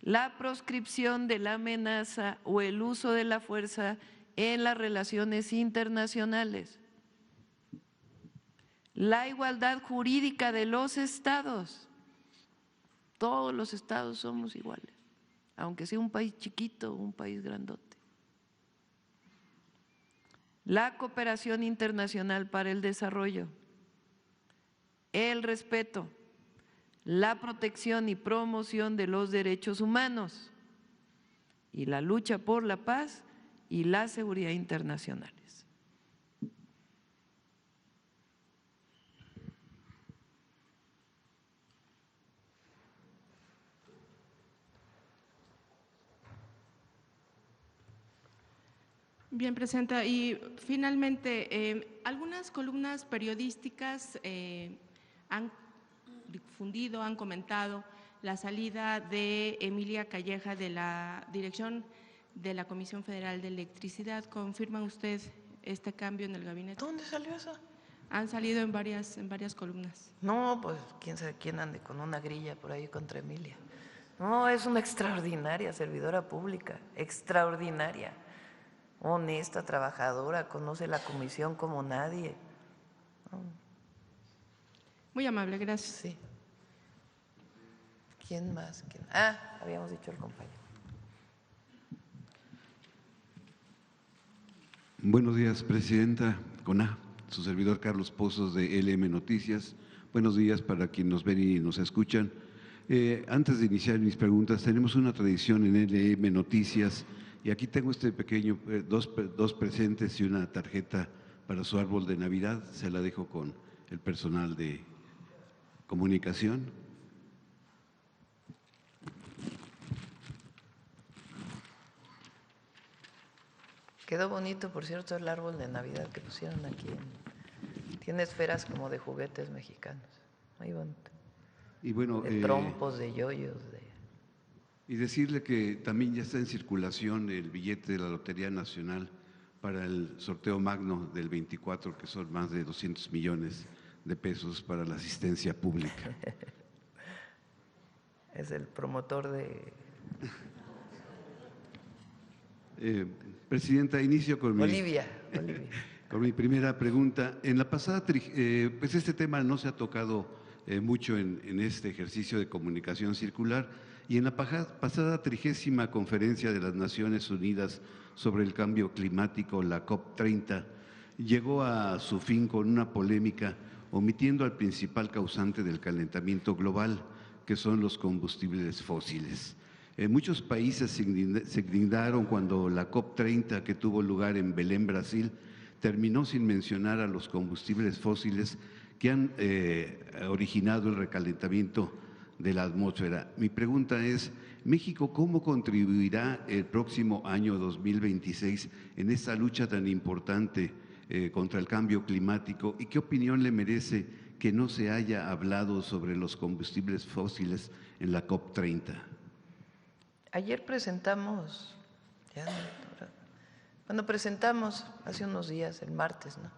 la proscripción de la amenaza o el uso de la fuerza en las relaciones internacionales, la igualdad jurídica de los estados. Todos los estados somos iguales, aunque sea un país chiquito o un país grandote. La cooperación internacional para el desarrollo, el respeto, la protección y promoción de los derechos humanos y la lucha por la paz y la seguridad internacionales. Bien, Presidenta. Y finalmente, algunas columnas periodísticas han difundido, han comentado la salida de Emilia Calleja de la dirección de la Comisión Federal de Electricidad. ¿Confirma usted este cambio en el gabinete? ¿Dónde salió eso? Han salido en varias columnas. No, pues quién sabe quién ande con una grilla por ahí contra Emilia. No, es una extraordinaria servidora pública, extraordinaria, honesta, trabajadora, conoce la comisión como nadie. Muy amable, gracias. Sí. ¿Quién más? Habíamos dicho el compañero. Buenos días, Presidenta. Su servidor Carlos Pozos de LM Noticias. Buenos días para quienes nos ven y nos escuchan. Antes de iniciar mis preguntas, tenemos una tradición en LM Noticias y aquí tengo este pequeño, dos presentes y una tarjeta para su árbol de Navidad. Se la dejo con el personal de comunicación. Quedó bonito, por cierto, el árbol de Navidad que pusieron aquí. Tiene esferas como de juguetes mexicanos. Muy bonito. Y bueno, de trompos, de yoyos. Y decirle que también ya está en circulación el billete de la Lotería Nacional para el sorteo magno del 24, que son más de 200 millones de pesos para la asistencia pública. Es el promotor de… Presidenta, inicio con Bolivia. Con mi primera pregunta. En la pasada, pues este tema no se ha tocado mucho en este ejercicio de comunicación circular y en la pasada 30ª Conferencia de las Naciones Unidas sobre el Cambio Climático, la COP30, llegó a su fin con una polémica omitiendo al principal causante del calentamiento global, que son los combustibles fósiles. Muchos países se indignaron cuando la COP30, que tuvo lugar en Belén, Brasil, terminó sin mencionar a los combustibles fósiles que han originado el recalentamiento de la atmósfera. Mi pregunta es, México, ¿cómo contribuirá el próximo año 2026 en esta lucha tan importante contra el cambio climático? ¿Y qué opinión le merece que no se haya hablado sobre los combustibles fósiles en la COP30? Ayer presentamos, presentamos hace unos días, el martes, ¿no?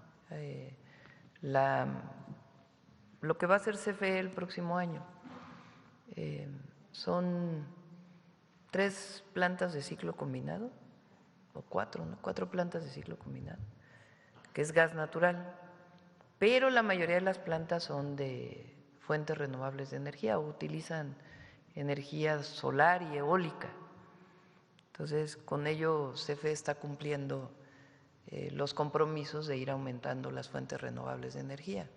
Lo que va a hacer CFE el próximo año. Son 3 plantas de ciclo combinado, o 4, ¿no? 4 plantas de ciclo combinado, que es gas natural, pero la mayoría de las plantas son de fuentes renovables de energía o utilizan energía solar y eólica. Entonces, con ello CFE está cumpliendo los compromisos de ir aumentando las fuentes renovables de energía.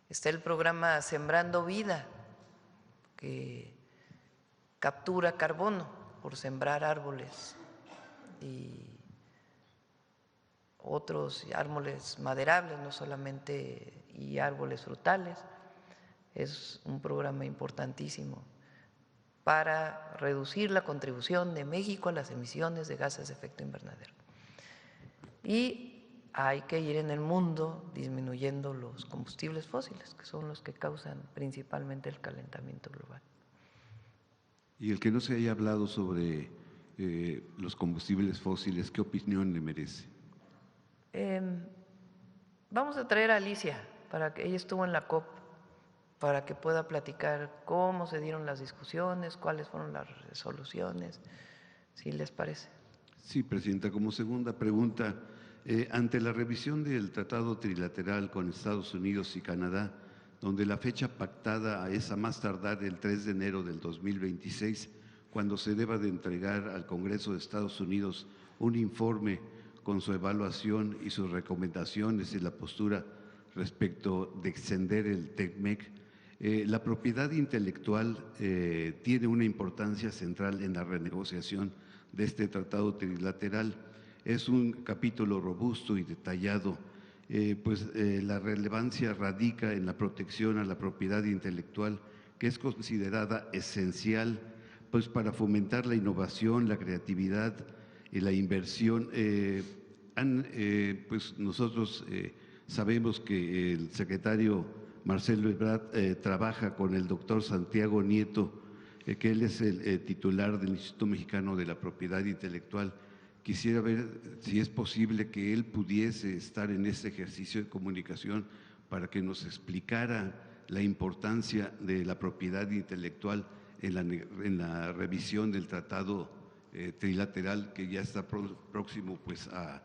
Está el programa Sembrando Vida, que captura carbono por sembrar árboles y otros árboles maderables, no solamente, y árboles frutales. Es un programa importantísimo para reducir la contribución de México a las emisiones de gases de efecto invernadero. Y hay que ir en el mundo disminuyendo los combustibles fósiles, que son los que causan principalmente el calentamiento global. Y el que no se haya hablado sobre los combustibles fósiles, ¿qué opinión le merece? Vamos a traer a Alicia, para que ella estuvo en la COP, para que pueda platicar cómo se dieron las discusiones, cuáles fueron las resoluciones, si les parece. Sí, Presidenta. Como segunda pregunta, ante la revisión del Tratado Trilateral con Estados Unidos y Canadá, donde la fecha pactada es a más tardar el 3 de enero del 2026, cuando se deba de entregar al Congreso de Estados Unidos un informe con su evaluación y sus recomendaciones y la postura respecto de extender el TECMEC, la propiedad intelectual tiene una importancia central en la renegociación de este tratado trilateral. Es un capítulo robusto y detallado, la relevancia radica en la protección a la propiedad intelectual, que es considerada esencial para fomentar la innovación, la creatividad y la inversión. pues nosotros sabemos que el secretario Marcelo Ebrard trabaja con el doctor Santiago Nieto, que él es el titular del Instituto Mexicano de la Propiedad Intelectual. Quisiera ver si es posible que él pudiese estar en este ejercicio de comunicación para que nos explicara la importancia de la propiedad intelectual en la revisión del tratado trilateral que ya está próximo pues a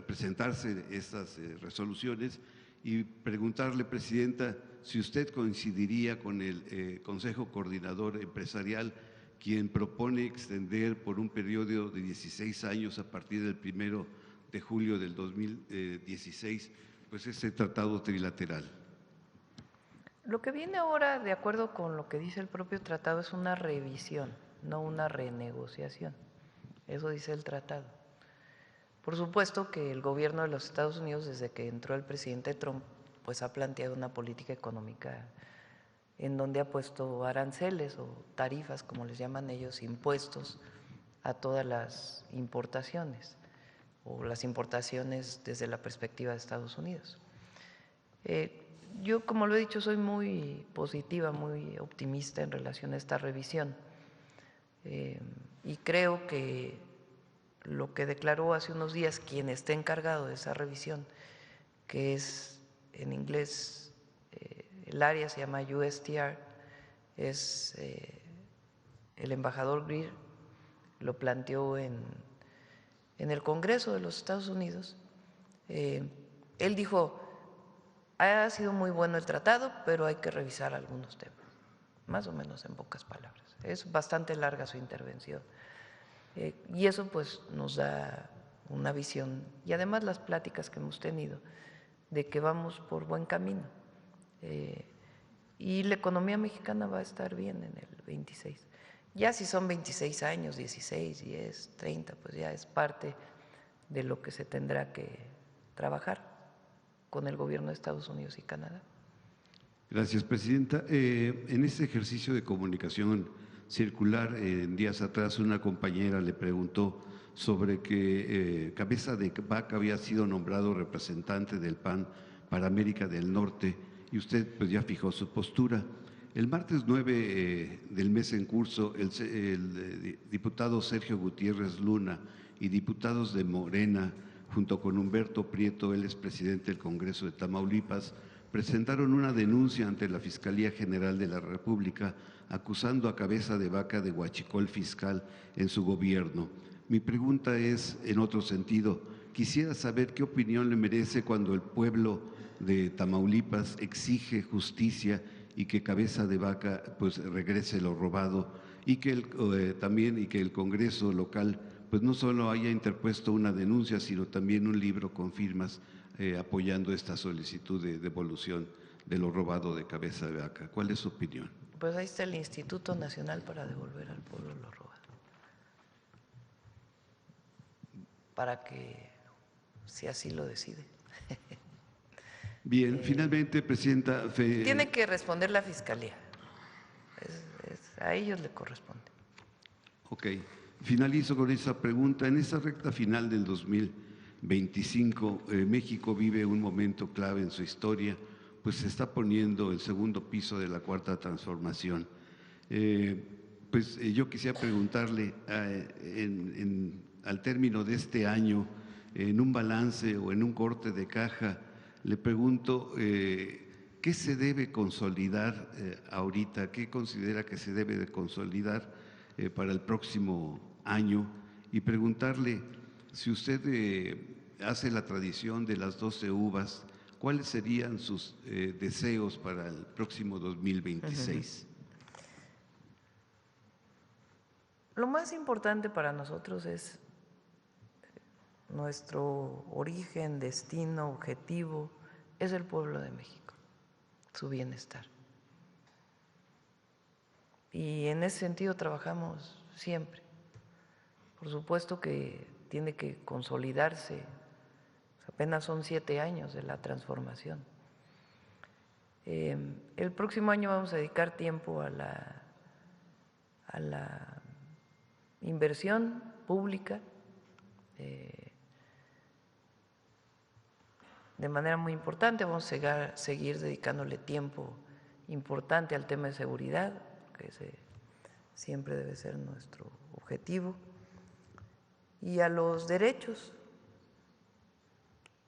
presentarse estas resoluciones, y preguntarle, Presidenta, si usted coincidiría con el Consejo Coordinador Empresarial, quien propone extender por un periodo de 16 años a partir del 1 de julio del 2016, pues este tratado trilateral. Lo que viene ahora, de acuerdo con lo que dice el propio tratado, es una revisión, no una renegociación. Eso dice el tratado. Por supuesto que el gobierno de los Estados Unidos, desde que entró el presidente Trump, pues ha planteado una política económica en donde ha puesto aranceles o tarifas, como les llaman ellos, impuestos a todas las importaciones o las importaciones desde la perspectiva de Estados Unidos. Yo, como lo he dicho, soy muy positiva, muy optimista en relación a esta revisión y creo que lo que declaró hace unos días quien esté encargado de esa revisión, que es en inglés, el área se llama USTR, es el embajador Greer, lo planteó en el Congreso de los Estados Unidos. Él dijo, ha sido muy bueno el tratado, pero hay que revisar algunos temas, más o menos en pocas palabras. Es bastante larga su intervención. Y eso pues nos da una visión y además las pláticas que hemos tenido de que vamos por buen camino y la economía mexicana va a estar bien en el 26. Ya si son 26 años, 16, 10, 30, pues ya es parte de lo que se tendrá que trabajar con el gobierno de Estados Unidos y Canadá. Gracias, Presidenta. En este ejercicio de comunicación circular, días atrás una compañera le preguntó sobre que Cabeza de Vaca había sido nombrado representante del PAN para América del Norte y usted pues ya fijó su postura. El martes 9 del mes en curso, el diputado Sergio Gutiérrez Luna y diputados de Morena, junto con Humberto Prieto, él es presidente del Congreso de Tamaulipas, presentaron una denuncia ante la Fiscalía General de la República acusando a Cabeza de Vaca de huachicol fiscal en su gobierno. Mi pregunta es en otro sentido. Quisiera saber qué opinión le merece cuando el pueblo de Tamaulipas exige justicia y que Cabeza de Vaca pues regrese lo robado y que también el Congreso local pues no solo haya interpuesto una denuncia, sino también un libro con firmas apoyando esta solicitud de devolución de lo robado de Cabeza de Vaca. ¿Cuál es su opinión? Pues ahí está el Instituto Nacional para devolver al pueblo lo robado, para que, si así lo decide. Bien, finalmente, Presidenta… Tiene que responder la Fiscalía, a ellos le corresponde. Ok, finalizo con esa pregunta. En esta recta final del 2025, México vive un momento clave en su historia, pues se está poniendo el segundo piso de la Cuarta Transformación. Yo quisiera preguntarle, al término de este año, en un balance o en un corte de caja, le pregunto, ¿qué se debe consolidar ahorita? ¿Qué considera que se debe de consolidar para el próximo año? Y preguntarle, si usted hace la tradición de las 12 uvas, ¿cuáles serían sus deseos para el próximo 2026? Lo más importante para nosotros es nuestro origen, destino, objetivo, es el pueblo de México, su bienestar. Y en ese sentido trabajamos siempre. Por supuesto que tiene que consolidarse, apenas son 7 años de la transformación. El próximo año vamos a dedicar tiempo a la inversión pública de manera muy importante. Vamos a seguir dedicándole tiempo importante al tema de seguridad, que siempre debe ser nuestro objetivo, y a los derechos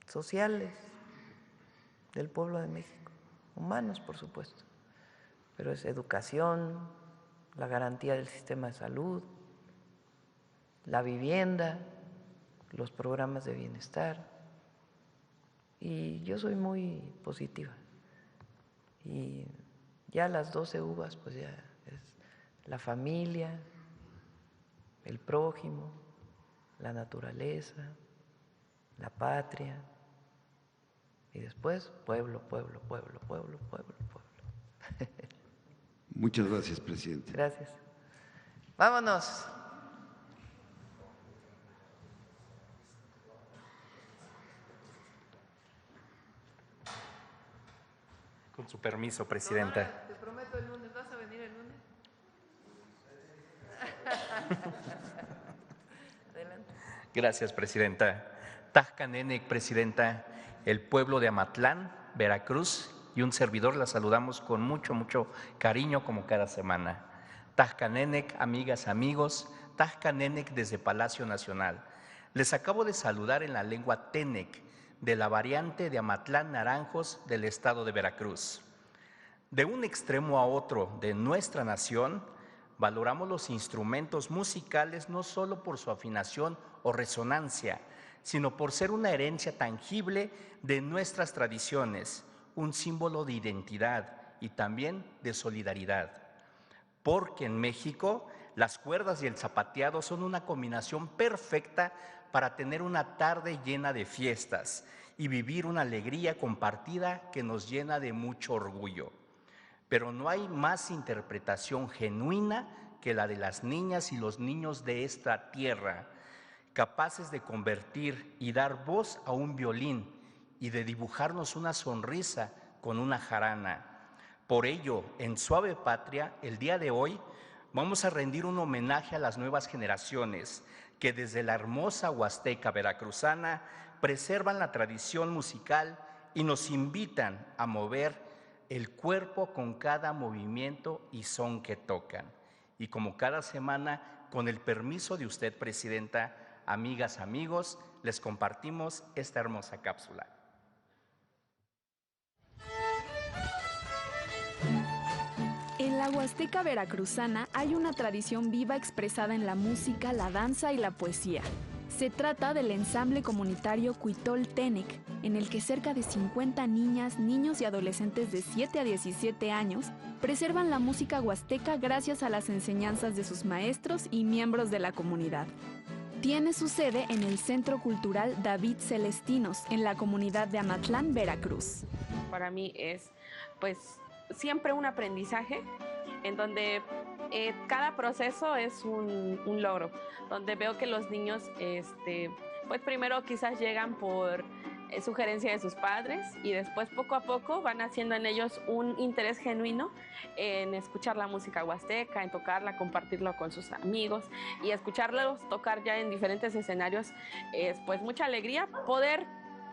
sociales del pueblo de México, humanos por supuesto, pero es educación, la garantía del sistema de salud, la vivienda, los programas de bienestar, y yo soy muy positiva. Y ya las 12 uvas, pues ya es la familia, el prójimo, la naturaleza, la patria, y después pueblo, pueblo, pueblo, pueblo, pueblo, pueblo. Muchas gracias, presidente. Gracias. Vámonos. Con su permiso, presidenta. Te prometo el lunes. ¿Vas a venir el lunes? Adelante. Gracias, presidenta. Tajca Nenec, presidenta, el pueblo de Amatlán, Veracruz, y un servidor la saludamos con mucho, mucho cariño como cada semana. Tajca Nenec, amigas, amigos, Tajca Nenec desde Palacio Nacional. Les acabo de saludar en la lengua Tenec, de la variante de Amatlán Naranjos del estado de Veracruz. De un extremo a otro de nuestra nación, valoramos los instrumentos musicales no solo por su afinación o resonancia, sino por ser una herencia tangible de nuestras tradiciones, un símbolo de identidad y también de solidaridad. Porque en México las cuerdas y el zapateado son una combinación perfecta para tener una tarde llena de fiestas y vivir una alegría compartida que nos llena de mucho orgullo. Pero no hay más interpretación genuina que la de las niñas y los niños de esta tierra, capaces de convertir y dar voz a un violín y de dibujarnos una sonrisa con una jarana. Por ello, en Suave Patria, el día de hoy, vamos a rendir un homenaje a las nuevas generaciones que desde la hermosa Huasteca veracruzana preservan la tradición musical y nos invitan a mover el cuerpo con cada movimiento y son que tocan. Y como cada semana, con el permiso de usted, presidenta, amigas, amigos, les compartimos esta hermosa cápsula. En la Huasteca veracruzana hay una tradición viva expresada en la música, la danza y la poesía. Se trata del ensamble comunitario Cuitol Tenec, en el que cerca de 50 niñas, niños y adolescentes de 7 a 17 años preservan la música huasteca gracias a las enseñanzas de sus maestros y miembros de la comunidad. Tiene su sede en el Centro Cultural David Celestinos, en la comunidad de Amatlán, Veracruz. Para mí es, pues, siempre un aprendizaje en donde cada proceso es un logro, donde veo que los niños, pues primero quizás llegan por sugerencia de sus padres y después poco a poco van haciendo en ellos un interés genuino en escuchar la música huasteca, en tocarla, compartirlo con sus amigos y escucharlos tocar ya en diferentes escenarios. Es pues mucha alegría poder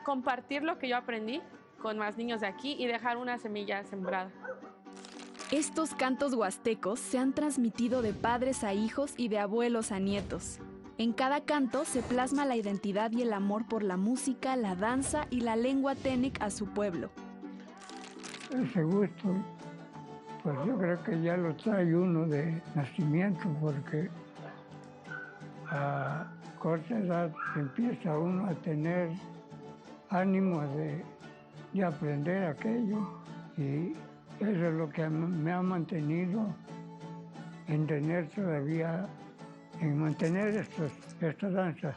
compartir lo que yo aprendí con más niños de aquí y dejar una semilla sembrada. Estos cantos huastecos se han transmitido de padres a hijos y de abuelos a nietos. En cada canto se plasma la identidad y el amor por la música, la danza y la lengua Tenec a su pueblo. Ese gusto, pues yo creo que ya lo trae uno de nacimiento, porque a corta edad empieza uno a tener ánimo de aprender aquello, y eso es lo que me ha mantenido en tener todavía, en mantener esta danza.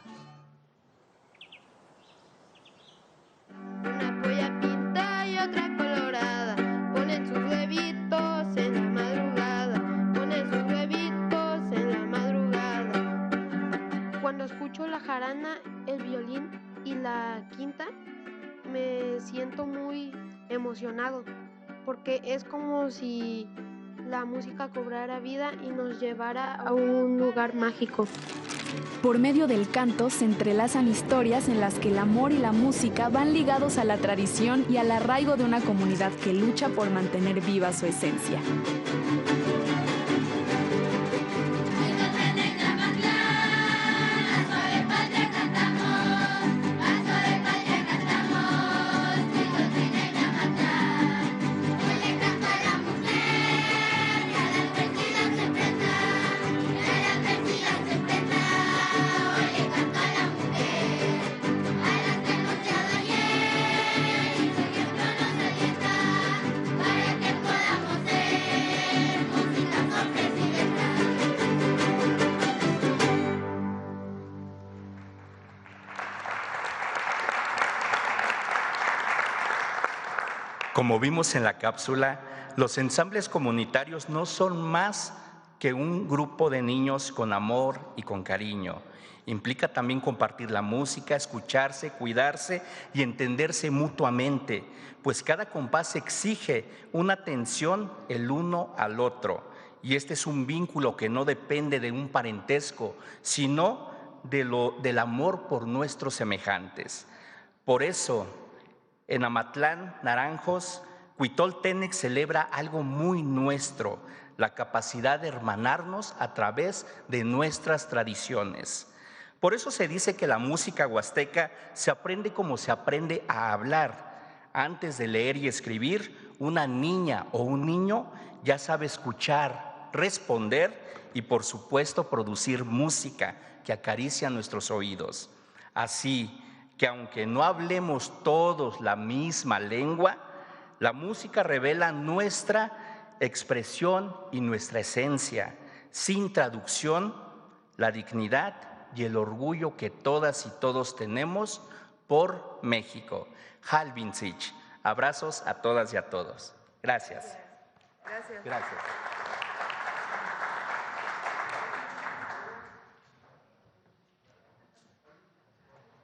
Una polla pinta y otra colorada, ponen sus huevitos en la madrugada, ponen sus huevitos en la madrugada. Cuando escucho la jarana, el violín y la quinta, me siento muy emocionado, porque es como si la música cobrara vida y nos llevara a un lugar mágico. Por medio del canto se entrelazan historias en las que el amor y la música van ligados a la tradición y al arraigo de una comunidad que lucha por mantener viva su esencia. Como vimos en la cápsula, los ensambles comunitarios no son más que un grupo de niños con amor y con cariño. Implica también compartir la música, escucharse, cuidarse y entenderse mutuamente, pues cada compás exige una atención el uno al otro. Y este es un vínculo que no depende de un parentesco, sino del amor por nuestros semejantes. Por eso, en Amatlán, Naranjos, Cuitol Tenec celebra algo muy nuestro, la capacidad de hermanarnos a través de nuestras tradiciones. Por eso se dice que la música huasteca se aprende como se aprende a hablar. Antes de leer y escribir, una niña o un niño ya sabe escuchar, responder y, por supuesto, producir música que acaricia nuestros oídos. Así que aunque no hablemos todos la misma lengua, la música revela nuestra expresión y nuestra esencia. Sin traducción, la dignidad y el orgullo que todas y todos tenemos por México. Halvinsich. Abrazos a todas y a todos. Gracias. Gracias. Gracias.